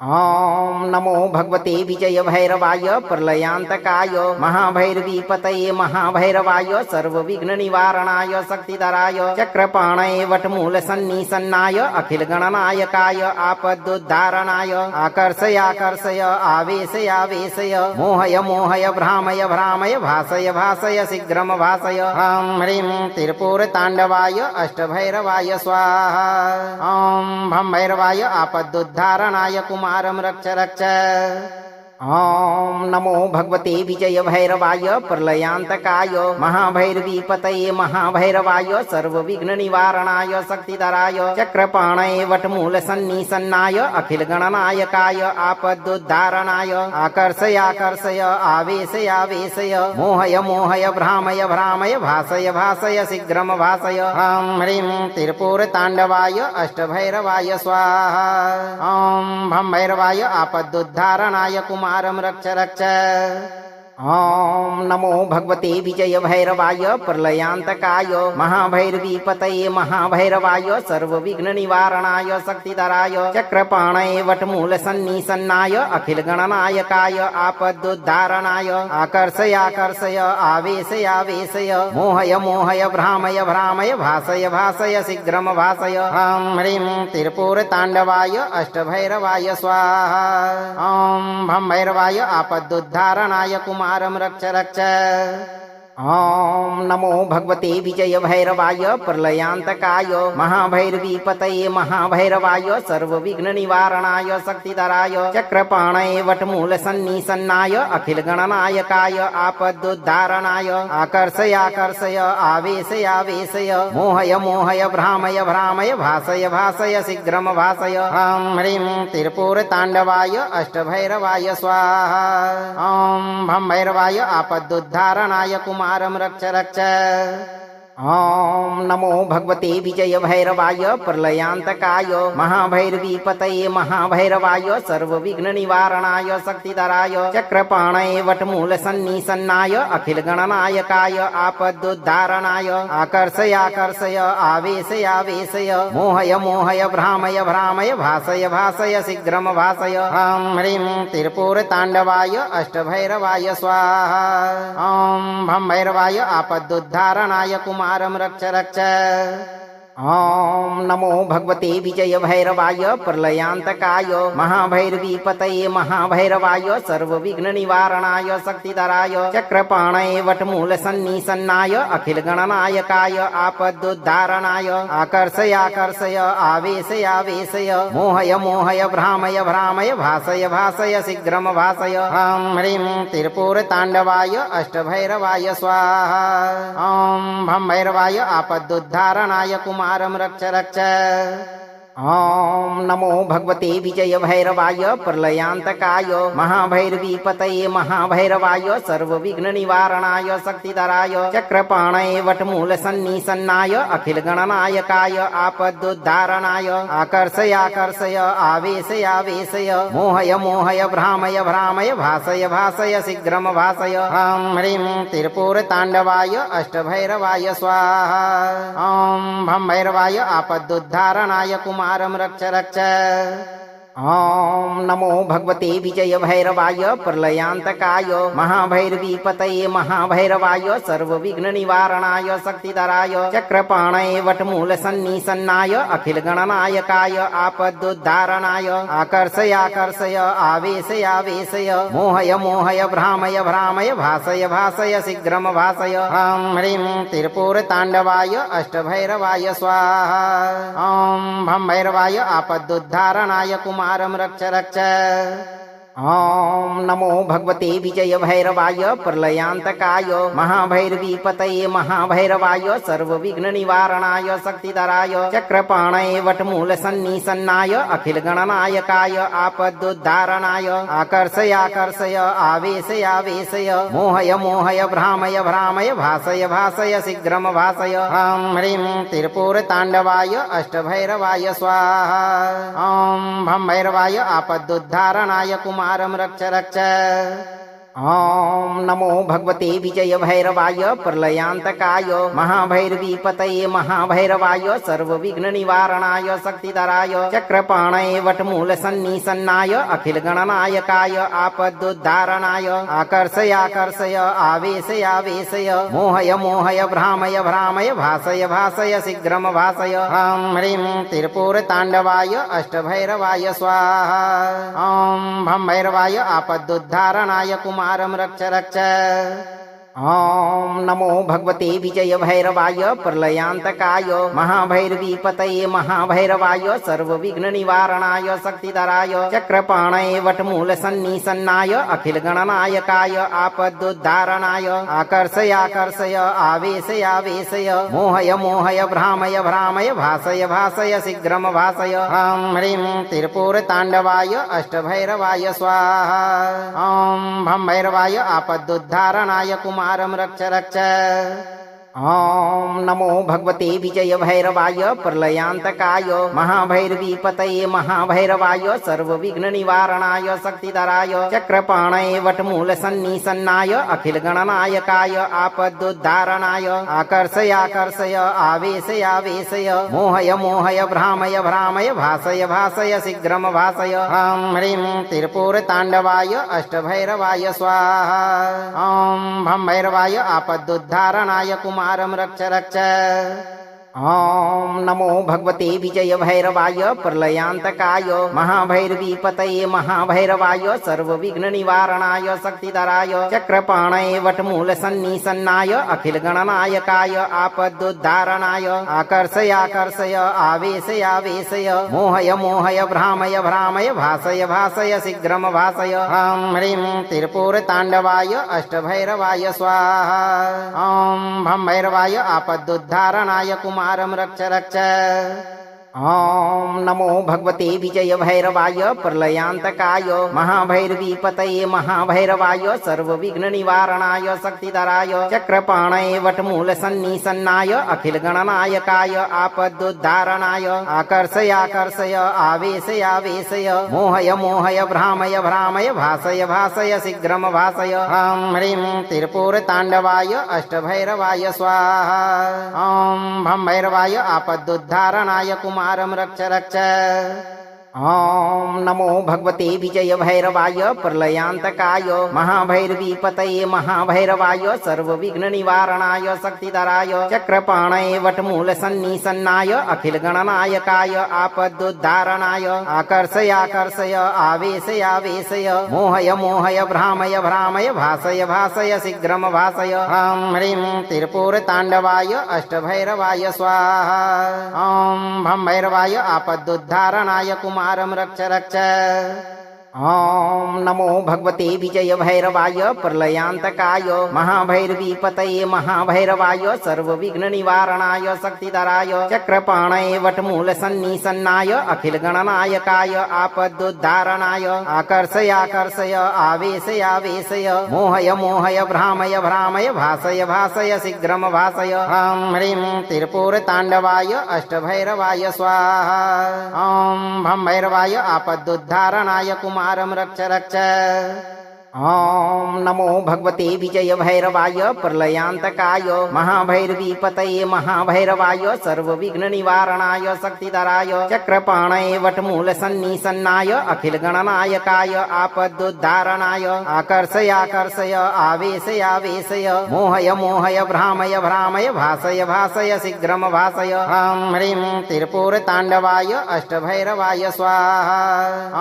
ॐ नमो भगवते विजय भैरवाय प्रलयान्तकाय महाभैरवी पतये महाभैरवाय सर्वविघ्न निवारणाय शक्तिधराय चक्रपाणये वटमूल सन्निसन्नाय अखिल गणनायकाय आपदुद्धारणाय आकर्षय आकर्षय आवेशय आवेशय मोहय मोहय भ्रामय भ्रामय भासय भासय शीघ्रम भासय ह्रां ह्रीं त्रिपुरताण्डवाय अष्टभैरवाय स्वाहा ॐ भं भैरवाय आपदुद्धारणाय कुमारं रक्ष रक्ष ॐ नमो भगवते विजय भैरवाय प्रलयान्तकाय महाभैरवी पतये महाभैरवाय सर्वविघ्न निवारणाय शक्तिधराय चक्रपाणये वटमूल सन्निसन्नाय अखिल गणनायकाय आपदुद्धारणाय आकर्षय आकर्षय आवेशय आवेशय मोहय मोहय भ्रामय भ्रामय भासय भासय शीघ्रम भासय ह्रां ह्रीं त्रिपुरताण्डवाय अष्टभैरवाय स्वाहा ॐ भं भैरवाय आपदुद्धारणाय कुमारं रक्ष रक्ष ॐ नमो भगवते विजय भैरवाय प्रलयान्तकाय महाभैरवी पतये महाभैरवाय सर्वविघ्न निवारणाय शक्तिधराय चक्रपाणये वटमूल सन्निसन्नाय अखिल गणनायकाय आपदुद्धारणाय आकर्षय आकर्षय आवेशय आवेशय मोहय मोहय भ्रामय भ्रामय भासय भासय शीघ्रम भासय ह्रां ह्रीं त्रिपुरताण्डवाय अष्टभैरवाय स्वाहा ॐ भं भैरवाय आपदुद्धारणाय कुमारं रक्ष रक्ष ॐ नमो भगवते विजय भैरवाय प्रलयान्तकाय महाभैरवी पतये महाभैरवाय सर्वविघ्न निवारणाय शक्तिधराय चक्रपाणये वटमूल सन्निसन्नाय अखिल गणनायकाय आपदुद्धारणाय आकर्षय आकर्षय आवेशय आवेशय मोहय मोहय भ्रामय भ्रामय भासय भासय शीघ्रम भासय ह्रां ह्रीं त्रिपुरताण्डवाय अष्टभैरवाय स्वाहा ॐ भं भैरवाय आपदुद्धारणाय कुमारं रक्ष रक्ष ॐ नमो भगवते विजय भैरवाय प्रलयान्तकाय महाभैरवी पतये महाभैरवाय सर्वविघ्न निवारणाय शक्तिधराय चक्रपाणये वटमूल सन्निसन्नाय अखिल गणनायकाय आपदुद्धारणाय आकर्षय आकर्षय आवेशय आवेशय मोहय मोहय भ्रामय भ्रामय भासय भासय शीघ्रम भासय ह्रां ह्रीं त्रिपुरताण्डवाय अष्टभैरवाय स्वाहा ॐ भं भैरवाय आपदुद्धारणाय कुमारं रक्ष रक्ष ॐ नमो भगवते विजय भैरवाय प्रलयान्तकाय महाभैरवी पतये महाभैरवाय सर्वविघ्न निवारणाय शक्तिधराय चक्रपाणये वटमूल सन्निसन्नाय अखिल गणनायकाय आपदुद्धारणाय आकर्षय आकर्षय आवेशय आवेशय मोहय मोहय भ्रामय भ्रामय भासय भासय शीघ्रम भासय ह्रां ह्रीं त्रिपुरताण्डवाय अष्टभैरवाय स्वाहा ॐ भं भैरवाय आपदुद्धारणाय कुमारं रक्ष रक्ष ॐ नमो भगवते विजय भैरवाय प्रलयान्तकाय महाभैरवी पतये महाभैरवाय सर्वविघ्न निवारणाय शक्तिधराय चक्रपाणये वटमूल सन्निसन्नाय अखिल गणनायकाय आपदुद्धारणाय आकर्षय आकर्षय आवेशय आवेशय मोहय मोहय भ्रामय भ्रामय भासय भासय शीघ्रम भासय ह्रां ह्रीं त्रिपुरताण्डवाय अष्टभैरवाय स्वाहा ॐ भं भैरवाय आपदुद्धारणाय कुमारं रक्ष रक्ष ॐ नमो भगवते विजय भैरवाय प्रलयान्तकाय महाभैरवी पतये महाभैरवाय सर्वविघ्न निवारणाय शक्तिधराय चक्रपाणये वटमूल सन्निसन्नाय अखिल गणनायकाय आपदुद्धारणाय आकर्षय आकर्षय आवेशय आवेशय मोहय मोहय भ्रामय भ्रामय भासय भासय शीघ्रम भासय ह्रां ह्रीं त्रिपुर ताण्डवाय अष्टभैरवाय स्वाहा ॐ भं भैरवाय आपदुद्धारणाय कुमारं रक्ष रक्ष ॐ नमो भगवते विजय भैरवाय प्रलयान्तकाय महाभैरवी पतये महाभैरवाय सर्वविघ्न निवारणाय शक्तिधराय चक्रपाणये वटमूल सन्निसन्नाय अखिल गणनायकाय आपदुद्धारणाय आकर्षय आकर्षय आवेशय आवेशय मोहय मोहय भ्रामय भ्रामय भासय भासय शीघ्रम भासय ह्रां ह्रीं त्रिपुर ताण्डवाय अष्टभैरवाय स्वाहा ॐ भं भैरवाय आपदुद्धारणाय कुमारं रक्ष रक्ष ॐ नमो भगवते विजय भैरवाय प्रलयान्तकाय महाभैरवी पतये महाभैरवाय सर्वविघ्न निवारणाय शक्तिधराय चक्रपाणये वटमूल सन्निसन्नाय अखिल गणनायकाय आपदुद्धारणाय आकर्षय आकर्षय आवेशय आवेशय मोहय मोहय भ्रामय भ्रामय भासय भासय शीघ्रम भासय ह्रां ह्रीं त्रिपुर ताण्डवाय अष्टभैरवाय स्वाहा ॐ भं भैरवाय आपदुद्धारणाय कुमारं रक्ष रक्ष ॐ नमो भगवते विजय भैरवाय प्रलयान्तकाय महाभैरवी पतये महाभैरवाय सर्वविघ्न निवारणाय शक्तिधराय चक्रपाणये वटमूल सन्निसन्नाय अखिल गणनायकाय आपदुद्धारणाय आकर्षय आकर्षय आवेशय आवेशय मोहय मोहय भ्रामय भ्रामय भासय भासय शीघ्रम भासय ह्रां ह्रीं त्रिपुर ताण्डवाय अष्टभैरवाय स्वाहा ॐ भं भैरवाय आपदुद्धारणाय कुमारं रक्ष रक्ष ॐ नमो भगवते विजय भैरवाय प्रलयान्तकाय महाभैरवी पतये महाभैरवाय सर्वविघ्न निवारणाय शक्तिधराय चक्रपाणये वटमूल सन्निसन्नाय अखिल गणनायकाय आपदुद्धारणाय आकर्षय आकर्षय आवेशय आवेशय मोहय मोहय भ्रामय भ्रामय भासय भासय शीघ्रम भासय ह्रां ह्रीं त्रिपुर ताण्डवाय अष्टभैरवाय स्वाहा ॐ भं भैरवाय आपदुद्धारणाय कुमारं रक्ष रक्ष ॐ नमो भगवते विजय भैरवाय प्रलयान्तकाय महाभैरवी पतये महाभैरवाय सर्वविघ्न निवारणाय शक्तिधराय चक्रपाणये वटमूल सन्निसन्नाय अखिल गणनायकाय आपदुद्धारणाय आकर्षय आकर्षय आवेशय आवेशय मोहय मोहय भ्रामय भ्रामय भासय भासय शीघ्रम भासय ह्रां ह्रीं त्रिपुर ताण्डवाय अष्टभैरवाय स्वाहा ॐ भं भैरवाय आपदुद्धारणाय कुमारं रक्ष रक्ष ॐ नमो भगवते विजय भैरवाय प्रलयान्तकाय महाभैरवी पतये महाभैरवाय सर्वविघ्न निवारणाय शक्तिधराय चक्रपाणये वटमूल सन्निसन्नाय अखिल गणनायकाय आपदुद्धारणाय आकर्षय आकर्षय आवेशय आवेशय मोहय मोहय भ्रामय भ्रामय भासय भासय शीघ्रम भासय ह्रां ह्रीं त्रिपुर ताण्डवाय अष्टभैरवाय स्वाहा ॐ भं भैरवाय आपदुद्धारणाय कुमारं रक्ष रक्ष ॐ नमो भगवते विजय भैरवाय प्रलयान्तकाय महाभैरवी पतये महाभैरवाय सर्वविघ्न निवारणाय शक्तिधराय चक्रपाणये वटमूल सन्निसन्नाय अखिल गणनायकाय आपदुद्धारणाय आकर्षय आकर्षय आवेशय आवेशय मोहय मोहय भ्रामय भ्रामय भासय भासय शीघ्रम भासय ह्रां ह्रीं त्रिपुर ताण्डवाय अष्टभैरवाय स्वाहा ॐ भं भैरवाय आपदुद्धारणाय कुमारं रक्ष रक्ष ॐ नमो भगवते विजय भैरवाय प्रलयान्तकाय महाभैरवी पतये महाभैरवाय सर्वविघ्न निवारणाय शक्तिधराय चक्रपाणये वटमूल सन्निसन्नाय अखिल गणनायकाय आपदुद्धारणाय आकर्षय आकर्षय आवेशय आवेशय मोहय मोहय भ्रामय भ्रामय भासय भासय शीघ्रम भासय ह्रां ह्रीं त्रिपुर ताण्डवाय अष्टभैरवाय स्वाहा ॐ भं भैरवाय आपदुद्धारणाय कुमारं रक्ष रक्ष ॐ नमो भगवते विजय भैरवाय प्रलयान्तकाय महाभैरवी पतये महाभैरवाय सर्वविघ्न निवारणाय शक्तिधराय चक्रपाणये वटमूल सन्निसन्नाय अखिल गणनायकाय आपदुद्धारणाय आकर्षय आकर्षय आवेशय आवेशय मोहय मोहय भ्रामय भ्रामय भासय भासय शीघ्रम भासय ह्रीं ह्रीं त्रिपुर तांडवाय अष्टभैरवाय स्वाहा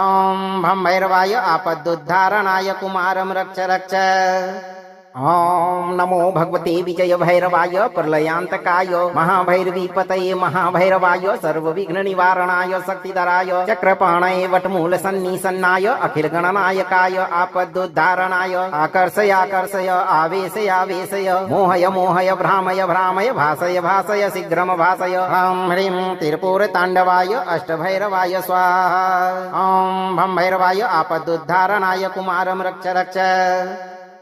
ॐ भं भैरवाय आपदुद्धारणाय कुमारं रक्ष रक्ष ॐ नमो भगवते विजय भैरवाय प्रलयान्तकाय महाभैरवी पतये महाभैरवाय सर्वविघ्न निवारणाय शक्तिधराय चक्रपाणये वटमूल सन्निसन्नाय अखिल गणनायकाय आपदुद्धारणाय आकर्षय आकर्षय आवेशय आवेशय मोहय मोहय भ्रामय भ्रामय भासय भासय शीघ्रम भासय ह्रीं ह्रीं त्रिपुर तांडवाय अष्टभैरवाय स्वाहा ॐ भं भैरवाय आपदुद्धारणाय कुमारं रक्ष रक्ष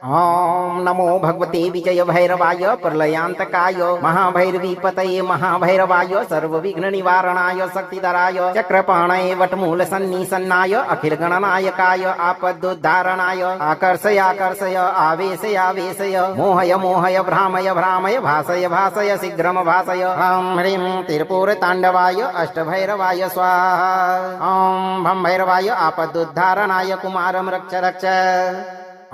ॐ नमो भगवते विजय भैरवाय प्रलयान्तकाय महाभैरवी पतये महाभैरवाय सर्वविघ्न निवारणाय शक्तिधराय चक्रपाणये वटमूल सन्निसन्नाय अखिल गणनायकाय आपदुद्धारणाय आकर्षय आकर्षय आवेशय आवेशय मोहय मोहय भ्रामय भ्रामय भासय भासय शीघ्रम भासय ह्रीं ह्रीं त्रिपुर तांडवाय अष्टभैरवाय स्वाहा ॐ भं भैरवाय आपदुद्धारणाय कुमारं रक्ष रक्ष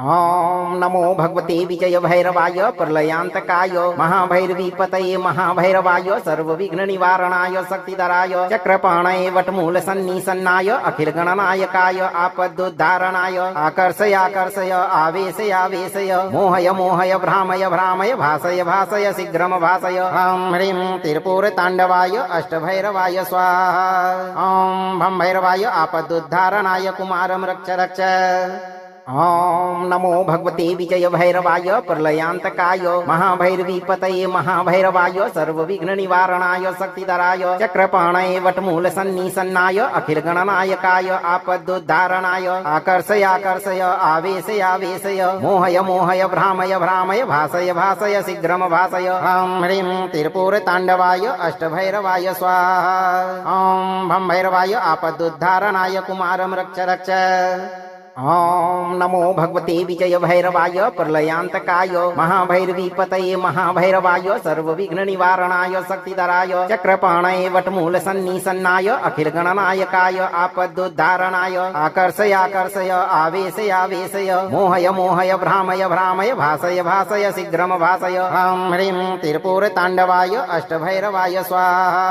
ॐ नमो भगवते विजय भैरवाय प्रलयान्तकाय महाभैरवी पतये महाभैरवाय सर्वविघ्न निवारणाय शक्तिधराय चक्रपाणये वटमूल सन्निसन्नाय अखिल गणनायकाय आपदुद्धारणाय आकर्षय आकर्षय आवेशय आवेशय मोहय मोहय भ्रामय भ्रामय भासय भासय शीघ्रम भासय ह्रीं ह्रीं त्रिपुर तांडवाय अष्टभैरवाय स्वाहा ॐ भं भैरवाय आपदुद्धारणाय कुमारं रक्ष रक्ष ॐ नमो भगवते विजय भैरवाय प्रलयान्तकाय महाभैरवी पतये महाभैरवाय सर्वविघ्न निवारणाय शक्तिधराय चक्रपाणये वटमूल सन्निसन्नाय अखिल गणनायकाय आपदुद्धारणाय आकर्षय आकर्षय आवेशय आवेशय मोहय मोहय भ्रामय भ्रामय भासय भासय शीघ्रम भासय ह्रीं ह्रीं त्रिपुर तांडवाय अष्टभैरवाय स्वाहा ॐ भं भैरवाय आपदुद्धारणाय कुमारं रक्ष रक्ष ॐ नमो भगवते विजय भैरवाय प्रलयान्तकाय महाभैरवी पतये महाभैरवाय सर्वविघ्न निवारणाय शक्तिधराय चक्रपाणये वटमूल सन्निसन्नाय अखिल गणनायकाय आपदुद्धारणाय आकर्षय आकर्षय आवेशय आवेशय मोहय मोहय भ्रामय भ्रामय भासय भासय शीघ्रम भासय ह्रीं ह्रीं त्रिपुर तांडवाय अष्टभैरवाय स्वाहा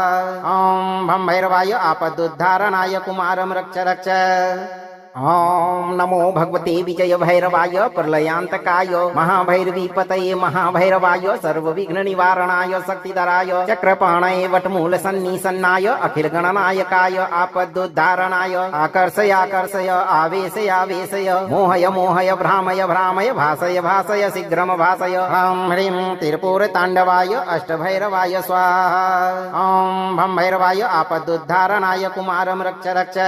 ॐ भं भैरवाय आपदुद्धारणाय कुमारं रक्ष रक्ष ॐ नमो भगवते विजय भैरवाय प्रलयान्तकाय महाभैरवी पतये महाभैरवाय सर्वविघ्न निवारणाय शक्तिधराय चक्रपाणये वटमूल सन्निसन्नाय अखिल गणनायकाय आपदुद्धारणाय आकर्षय आकर्षय आवेशय आवेशय मोहय मोहय भ्रामय भ्रामय भासय भासय शीघ्रम भासय ह्रीं ह्रीं त्रिपुर तांडवाय अष्टभैरवाय स्वाहा ॐ भं भैरवाय आपदुद्धारणाय कुमारं रक्ष रक्ष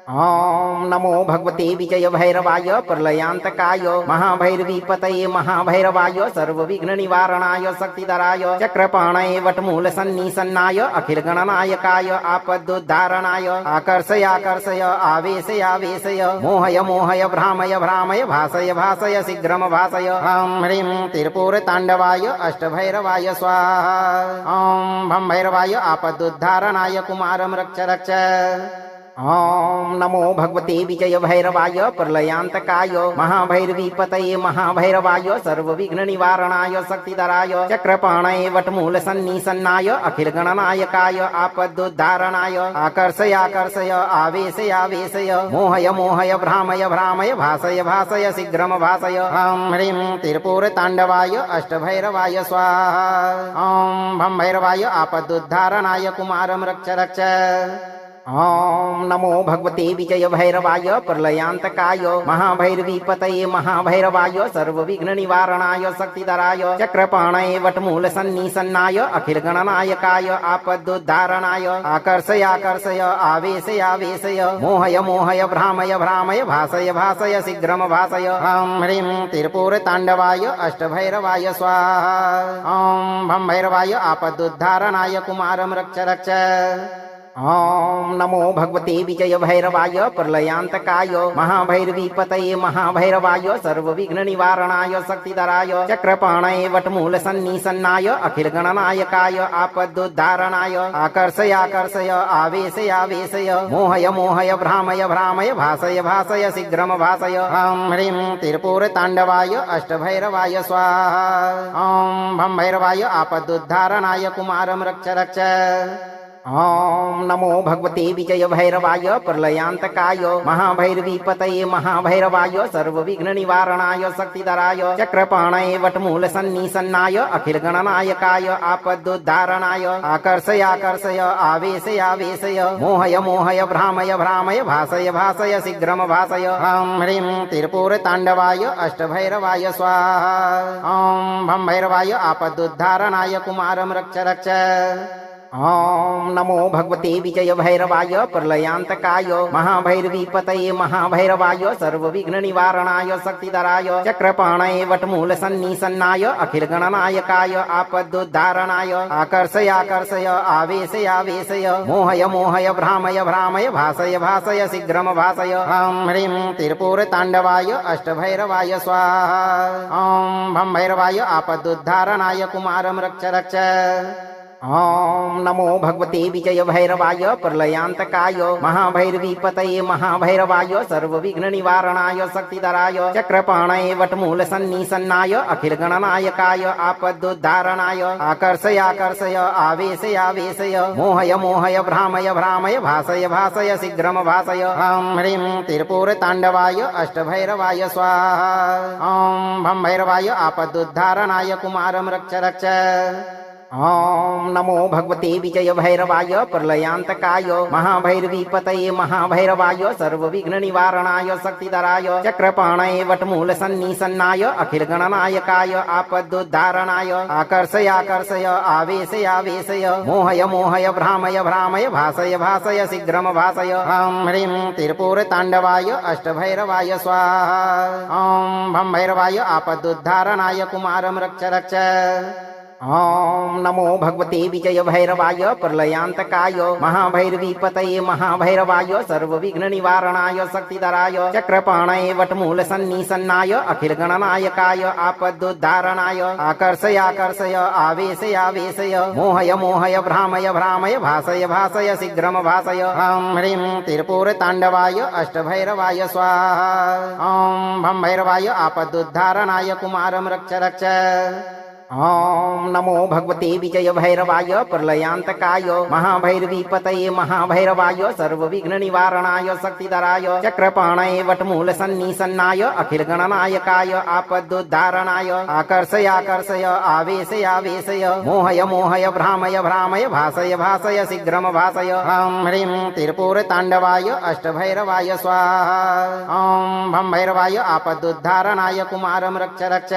ॐ नमो भगवते विजय भैरवाय प्रलयान्तकाय महाभैरवी पतये महाभैरवाय सर्वविघ्न निवारणाय शक्तिधराय चक्रपाणये वटमूल सन्निसन्नाय अखिल गणनायकाय आपदुद्धारणाय आकर्षय आकर्षय आवेशय आवेशय मोहय मोहय भ्रामय भ्रामय भासय भासय शीघ्रम भासय ह्रीं ह्रीं त्रिपुर तांडवाय अष्टभैरवाय स्वाहा ॐ भं भैरवाय आपदुद्धारणाय कुमारं रक्ष रक्ष ॐ नमो भगवते विजय भैरवाय प्रलयान्तकाय महाभैरवी पतये महाभैरवाय सर्वविघ्न निवारणाय शक्तिधराय चक्रपाणये वटमूल सन्निसन्नाय अखिल गणनायकाय आपदुद्धारणाय आकर्षय आकर्षय आवेशय आवेशय मोहय मोहय भ्रामय भ्रामय भासय भासय शीघ्रम भासय ह्रीं ह्रीं त्रिपुर तांडवाय अष्टभैरवाय स्वाहा ॐ भं भैरवाय आपदुद्धारणाय कुमारं रक्ष रक्ष ॐ नमो भगवते विजय भैरवाय प्रलयान्तकाय महाभैरवी पतये महाभैरवाय सर्वविघ्न निवारणाय शक्तिधराय चक्रपाणये वटमूल सन्निसन्नाय अखिल गणनायकाय आपदुद्धारणाय आकर्षय आकर्षय आवेशय आवेशय मोहय मोहय भ्रामय भ्रामय भासय भासय शीघ्रम भासय ह्रीं ह्रीं त्रिपुर तांडवाय अष्टभैरवाय स्वाहा ॐ भं भैरवाय आपदुद्धारणाय कुमारं रक्ष रक्ष ॐ नमो भगवते विजय भैरवाय प्रलयान्तकाय महाभैरवी पतये महाभैरवाय सर्वविघ्न निवारणाय शक्तिधराय चक्रपाणये वटमूल सन्निसन्नाय अखिल गणनायकाय आपदुद्धारणाय आकर्षय आकर्षय आवेशय आवेशय मोहय मोहय भ्रामय भ्रामय भासय भासय शीघ्रम भासय ह्रीं ह्रीं त्रिपुर तांडवाय अष्टभैरवाय स्वाहा ॐ भं भैरवाय आपदुद्धारणाय कुमारं रक्ष रक्ष ॐ नमो भगवते विजय भैरवाय प्रलयान्तकाय महाभैरवी पतये महाभैरवाय सर्वविघ्न निवारणाय शक्तिधराय चक्रपाणये वटमूल सन्निसन्नाय अखिल गणनायकाय आपदुद्धारणाय आकर्षय आकर्षय आवेशय आवेशय मोहय मोहय भ्रामय भ्रामय भासय भासय शीघ्रम भासय ह्रीं ह्रीं त्रिपुर तांडवाय अष्टभैरवाय स्वाहा ॐ भं भैरवाय आपदुद्धारणाय कुमारं रक्ष रक्ष ॐ नमो भगवते विजय भैरवाय प्रलयान्तकाय महाभैरवी पतये महाभैरवाय सर्वविघ्न निवारणाय शक्तिधराय चक्रपाणये वटमूल सन्निसन्नाय अखिल गणनायकाय आपदुद्धारणाय आकर्षय आकर्षय आवेशय आवेशय मोहय मोहय भ्रामय भ्रामय भासय भासय शीघ्रम भासय ह्रीं ह्रीं त्रिपुर तांडवाय अष्टभैरवाय स्वाहा ॐ भं भैरवाय आपदुद्धारणाय कुमारं रक्ष रक्ष ॐ नमो भगवते विजय भैरवाय प्रलयान्तकाय महाभैरवी पतये महाभैरवाय सर्वविघ्न निवारणाय शक्तिधराय चक्रपाणये वटमूल सन्निसन्नाय अखिल गणनायकाय आपदुद्धारणाय आकर्षय आकर्षय आवेशय आवेशय मोहय मोहय भ्रामय भ्रामय भासय भासय शीघ्रम भासय ह्रीं ह्रीं त्रिपुर तांडवाय अष्टभैरवाय स्वाहा ॐ भं भैरवाय आपदुद्धारणाय कुमारं रक्ष रक्ष ॐ नमो भगवते विजय भैरवाय प्रलयान्तकाय महाभैरवी पतये महाभैरवाय सर्वविघ्न निवारणाय शक्तिधराय चक्रपाणये वटमूल सन्निसन्नाय अखिल गणनायकाय आपदुद्धारणाय आकर्षय आकर्षय आवेशय आवेशय मोहय मोहय भ्रामय भ्रामय भासय भासय शीघ्रम भासय ह्रीं ह्रीं त्रिपुर तांडवाय अष्टभैरवाय स्वाहा ॐ भं भैरवाय आपदुद्धारणाय कुमारं रक्ष रक्ष ॐ नमो भगवते विजय भैरवाय प्रलयान्तकाय महाभैरवी पतये महाभैरवाय सर्वविघ्न निवारणाय शक्तिधराय चक्रपाणये वटमूल सन्निसन्नाय अखिल गणनायकाय आपदुद्धारणाय आकर्षय आकर्षय आवेशय आवेशय मोहय मोहय भ्रामय भ्रामय भासय भासय शीघ्रम भासय ह्रीं ह्रीं त्रिपुर तांडवाय अष्टभैरवाय स्वाहा ॐ भं भैरवाय आपदुद्धारणाय कुमारं रक्ष रक्ष ॐ नमो भगवते विजय भैरवाय प्रलयान्तकाय महाभैरवी पतये महाभैरवाय सर्वविघ्न निवारणाय शक्तिधराय चक्रपाणये वटमूल सन्निसन्नाय अखिल गणनायकाय आपदुद्धारणाय आकर्षय आकर्षय आवेशय आवेशय मोहय मोहय भ्रामय भ्रामय भासय भासय शीघ्रम भासय ह्रीं ह्रीं त्रिपुर तांडवाय अष्टभैरवाय स्वाहा ॐ भं भैरवाय आपदुद्धारणाय कुमारं रक्ष रक्ष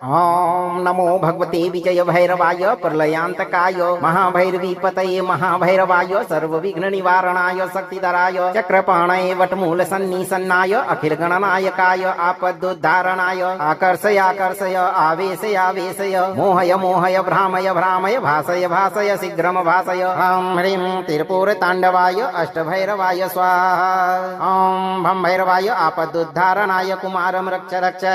ॐ नमो भगवते विजय भैरवाय प्रलयान्तकाय महाभैरवी पतये महाभैरवाय सर्वविघ्न निवारणाय शक्तिधराय चक्रपाणये वटमूल सन्निसन्नाय अखिल गणनायकाय आपदुद्धारणाय आकर्षय आकर्षय आवेशय आवेशय मोहय मोहय भ्रामय भ्रामय भासय भासय शीघ्रम भासय ह्रीं ह्रीं त्रिपुर तांडवाय अष्टभैरवाय स्वाहा ॐ भं भैरवाय आपदुद्धारणाय कुमारं रक्ष रक्ष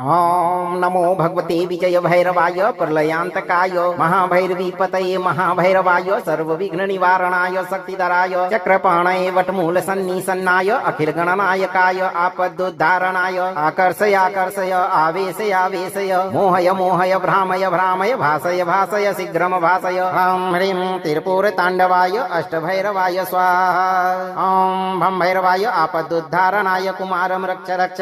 ॐ नमो भगवते विजय भैरवाय प्रलयान्तकाय महाभैरवी पतये महाभैरवाय सर्वविघ्न निवारणाय शक्तिधराय चक्रपाणये वटमूल सन्निसन्नाय अखिल गणनायकाय आपदुद्धारणाय आकर्षय आकर्षय आवेशय आवेशय मोहय मोहय भ्रामय भ्रामय भासय भासय शीघ्रम भासय ह्रीं ह्रीं त्रिपुर तांडवाय अष्टभैरवाय स्वाहा ॐ भं भैरवाय आपदुद्धारणाय कुमारं रक्ष रक्ष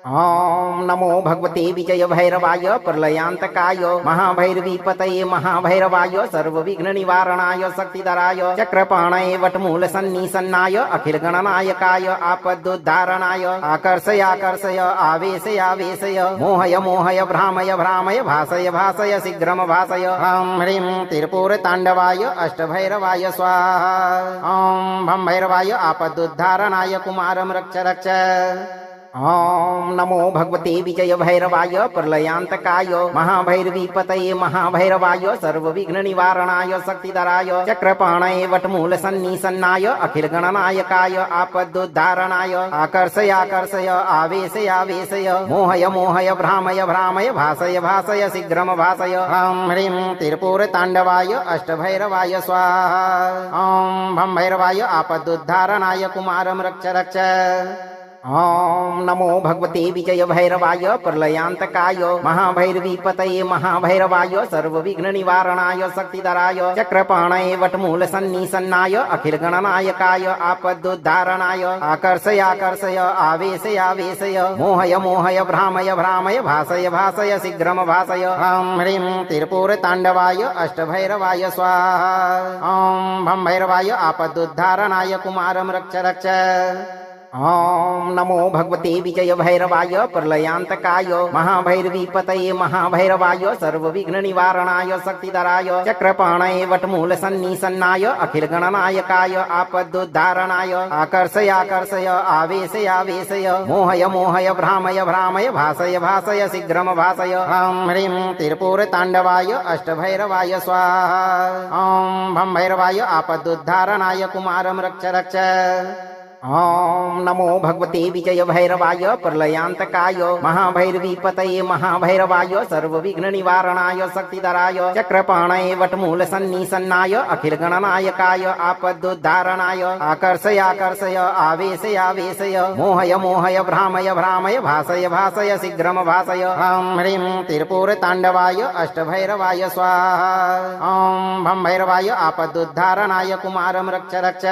ॐ नमो भगवते विजय भैरवाय प्रलयान्तकाय महाभैरवी पतये महाभैरवाय सर्वविघ्न निवारणाय शक्तिधराय चक्रपाणये वटमूल सन्निसन्नाय अखिल गणनायकाय आपदुद्धारणाय आकर्षय आकर्षय आवेशय आवेशय मोहय मोहय भ्रामय भ्रामय भासय भासय शीघ्रम भासय ह्रीं ह्रीं त्रिपुर तांडवाय अष्टभैरवाय स्वाहा ॐ भं भैरवाय आपदुद्धारणाय कुमारं रक्ष रक्ष ॐ नमो भगवते विजय भैरवाय प्रलयान्तकाय महाभैरवीपतये महाभैरवाय सर्वविघ्ननिवारणाय शक्तिधराय चक्रपाणये वटमूलसन्निसन्नाय अखिलगणनायकाय आपदुद्धारणाय आकर्षय आकर्षय आवेशय आवेशय मोहय मोहय भ्रामय भ्रामय भासय भासय शीघ्रम भासय ह्रीं ह्रीं त्रिपुरताण्डवाय अष्टभैरवाय स्वाहा ॐ भं भैरवाय आपदुद्धारणाय कुमारं रक्ष रक्ष ॐ नमो भगवते विजय भैरवाय प्रलयान्तकाय महाभैरवीपतये महाभैरवाय सर्वविघ्ननिवारणाय शक्तिधराय चक्रपाणये वटमूलसन्निसन्नाय अखिलगणनायकाय आपदुद्धारणाय आकर्षय आकर्षय आवेशय आवेशय मोहय मोहय भ्रामय भ्रामय भासय भासय शीघ्रम भासय ह्रीं ह्रीं त्रिपुरताण्डवाय अष्टभैरवाय स्वाहा ॐ भं भैरवाय आपदुद्धारणाय कुमारं रक्ष रक्ष ॐ नमो भगवते विजय भैरवाय प्रलयान्तकाय महाभैरवीपतये महाभैरवाय सर्वविघ्ननिवारणाय शक्तिधराय चक्रपाणये वटमूलसन्निसन्नाय अखिलगणनायकाय आपदुद्धारणाय आकर्षय आकर्षय आवेशय आवेशय मोहय मोहय भ्रामय भ्रामय भासय भासय शीघ्रम भासय ह्रीं ह्रीं त्रिपुरताण्डवाय अष्टभैरवाय स्वाहा ॐ भं भैरवाय आपदुद्धारणाय कुमारं रक्ष रक्ष ॐ नमो भगवते विजय भैरवाय प्रलयान्तकाय महाभैरवीपतये महाभैरवाय सर्वविघ्ननिवारणाय शक्तिधराय चक्रपाणये वटमूलसन्निसन्नाय अखिलगणनायकाय आपदुद्धारणाय आकर्षय आकर्षय आवेशय आवेशय मोहय मोहय भ्रामय भ्रामय भासय भासय शीघ्रम भासय ह्रीं ह्रीं त्रिपुरताण्डवाय अष्टभैरवाय स्वाहा ॐ भं भैरवाय आपदुद्धारणाय कुमारं रक्ष रक्ष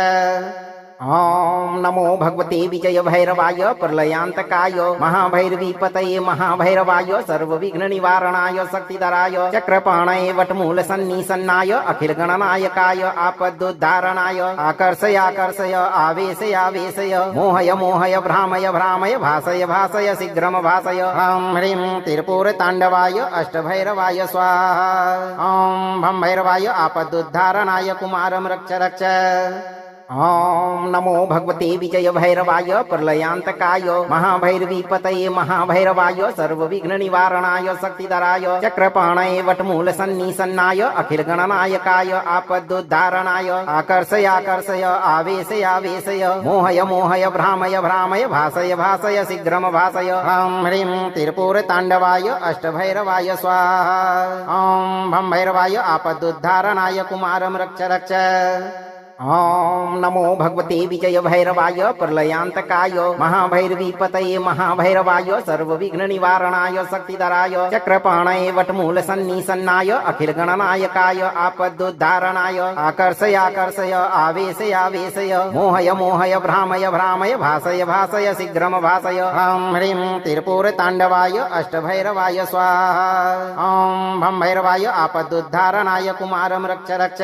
ॐ नमो भगवते विजय भैरवाय प्रलयान्तकाय महाभैरवीपतये महाभैरवाय सर्वविघ्ननिवारणाय शक्तिधराय चक्रपाणये वटमूलसन्निसन्नाय अखिलगणनायकाय आपदुद्धारणाय आकर्षय आकर्षय आवेशय आवेशय मोहय मोहय भ्रामय भ्रामय भासय भासय शीघ्रम भासय ह्रीं ह्रीं त्रिपुरताण्डवाय अष्टभैरवाय स्वाहा ॐ भं भैरवाय आपदुद्धारणाय कुमारं रक्ष रक्ष ॐ नमो भगवते विजय भैरवाय प्रलयान्तकाय महाभैरवीपतये महाभैरवाय सर्वविघ्ननिवारणाय शक्तिधराय चक्रपाणये वटमूलसन्निसन्नाय अखिलगणनायकाय आपदुद्धारणाय आकर्षय आकर्षय आवेशय आवेशय मोहय मोहय भ्रामय भ्रामय भासय भासय शीघ्रम भासय ह्रीं ह्रीं त्रिपुरताण्डवाय अष्टभैरवाय स्वाहा ॐ भं भैरवाय आपदुद्धारणाय कुमारं रक्ष रक्ष ॐ नमो भगवते विजय भैरवाय प्रलयान्तकाय महाभैरवीपतये महाभैरवाय सर्वविघ्ननिवारणाय शक्तिधराय चक्रपाणये वटमूलसन्निसन्नाय अखिलगणनायकाय आपदुद्धारणाय आकर्षय आकर्षय आवेशय आवेशय मोहय मोहय भ्रामय भ्रामय भासय भासय शीघ्रम भासय ह्रीं ह्रीं त्रिपुरताण्डवाय अष्टभैरवाय स्वाहा ॐ भं भैरवाय आपदुद्धारणाय कुमारं रक्ष रक्ष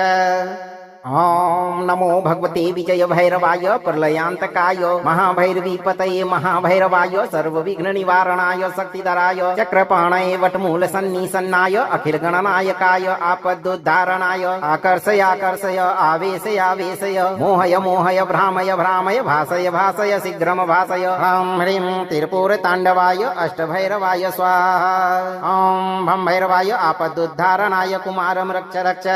ॐ नमो भगवते विजय भैरवाय प्रलयान्तकाय महाभैरवीपतये महाभैरवाय सर्वविघ्ननिवारणाय शक्तिधराय चक्रपाणये वटमूलसन्निसन्नाय अखिलगणनायकाय आपदुद्धारणाय आकर्षय आकर्षय आवेशय आवेशय मोहय मोहय भ्रामय भ्रामय भासय भासय शीघ्रम भासय ह्रीं ह्रीं त्रिपुरताण्डवाय अष्टभैरवाय स्वाहा ॐ भं भैरवाय आपदुद्धारणाय कुमारं रक्ष रक्ष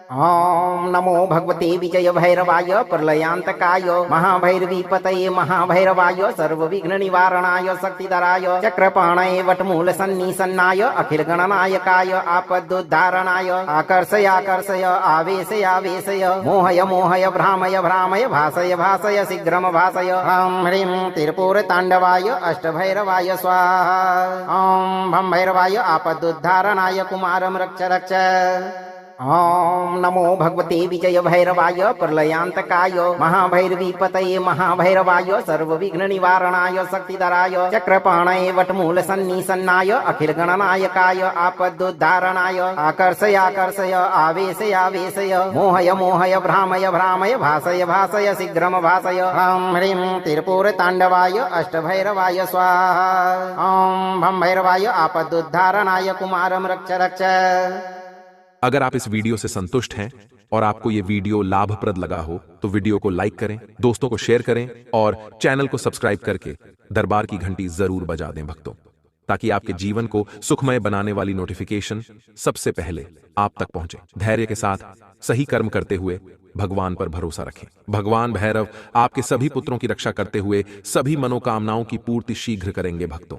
ॐ नमो भगवते विजय भैरवाय प्रलयान्तकाय महाभैरवीपतये महाभैरवाय सर्वविघ्ननिवारणाय शक्तिधराय चक्रपाणये वटमूलसन्निसन्नाय अखिलगणनायकाय आपदुद्धारणाय आकर्षय आकर्षय आवेशय आवेशय मोहय मोहय भ्रामय भ्रामय भासय भासय शीघ्रम भासय ह्रीं ह्रीं त्रिपुरताण्डवाय अष्टभैरवाय स्वाहा ॐ भं भैरवाय आपदुद्धारणाय कुमारं रक्ष रक्ष ॐ नमो भगवते विजय भैरवाय प्रलयान्तकाय महाभैरवीपतये महाभैरवाय सर्वविघ्ननिवारणाय शक्तिधराय चक्रपाणये वटमूलसन्निसन्नाय अखिलगणनायकाय आपदुद्धारणाय आकर्षय आकर्षय आवेशय आवेशय मोहय मोहय भ्रामय भ्रामय भासय भासय शीघ्रम भासय ह्रीं ह्रीं त्रिपुरताण्डवाय अष्टभैरवाय स्वाहा ॐ भं भैरवाय आपदुद्धारणाय कुमारं रक्ष रक्ष अगर आप इस वीडियो से संतुष्ट हैं और आपको ये वीडियो लाभप्रद लगा हो तो वीडियो को लाइक करें, दोस्तों को शेयर करें और चैनल को सब्सक्राइब करके दरबार की घंटी जरूर बजा दें भक्तों, ताकि आपके जीवन को सुखमय बनाने वाली नोटिफिकेशन सबसे पहले आप तक पहुंचे। धैर्य के साथ सही कर्म करते हुए भगवान पर भरोसा रखें। भगवान भैरव आपके सभी पुत्रों की रक्षा करते हुए सभी मनोकामनाओं की पूर्ति शीघ्र करेंगे भक्तों।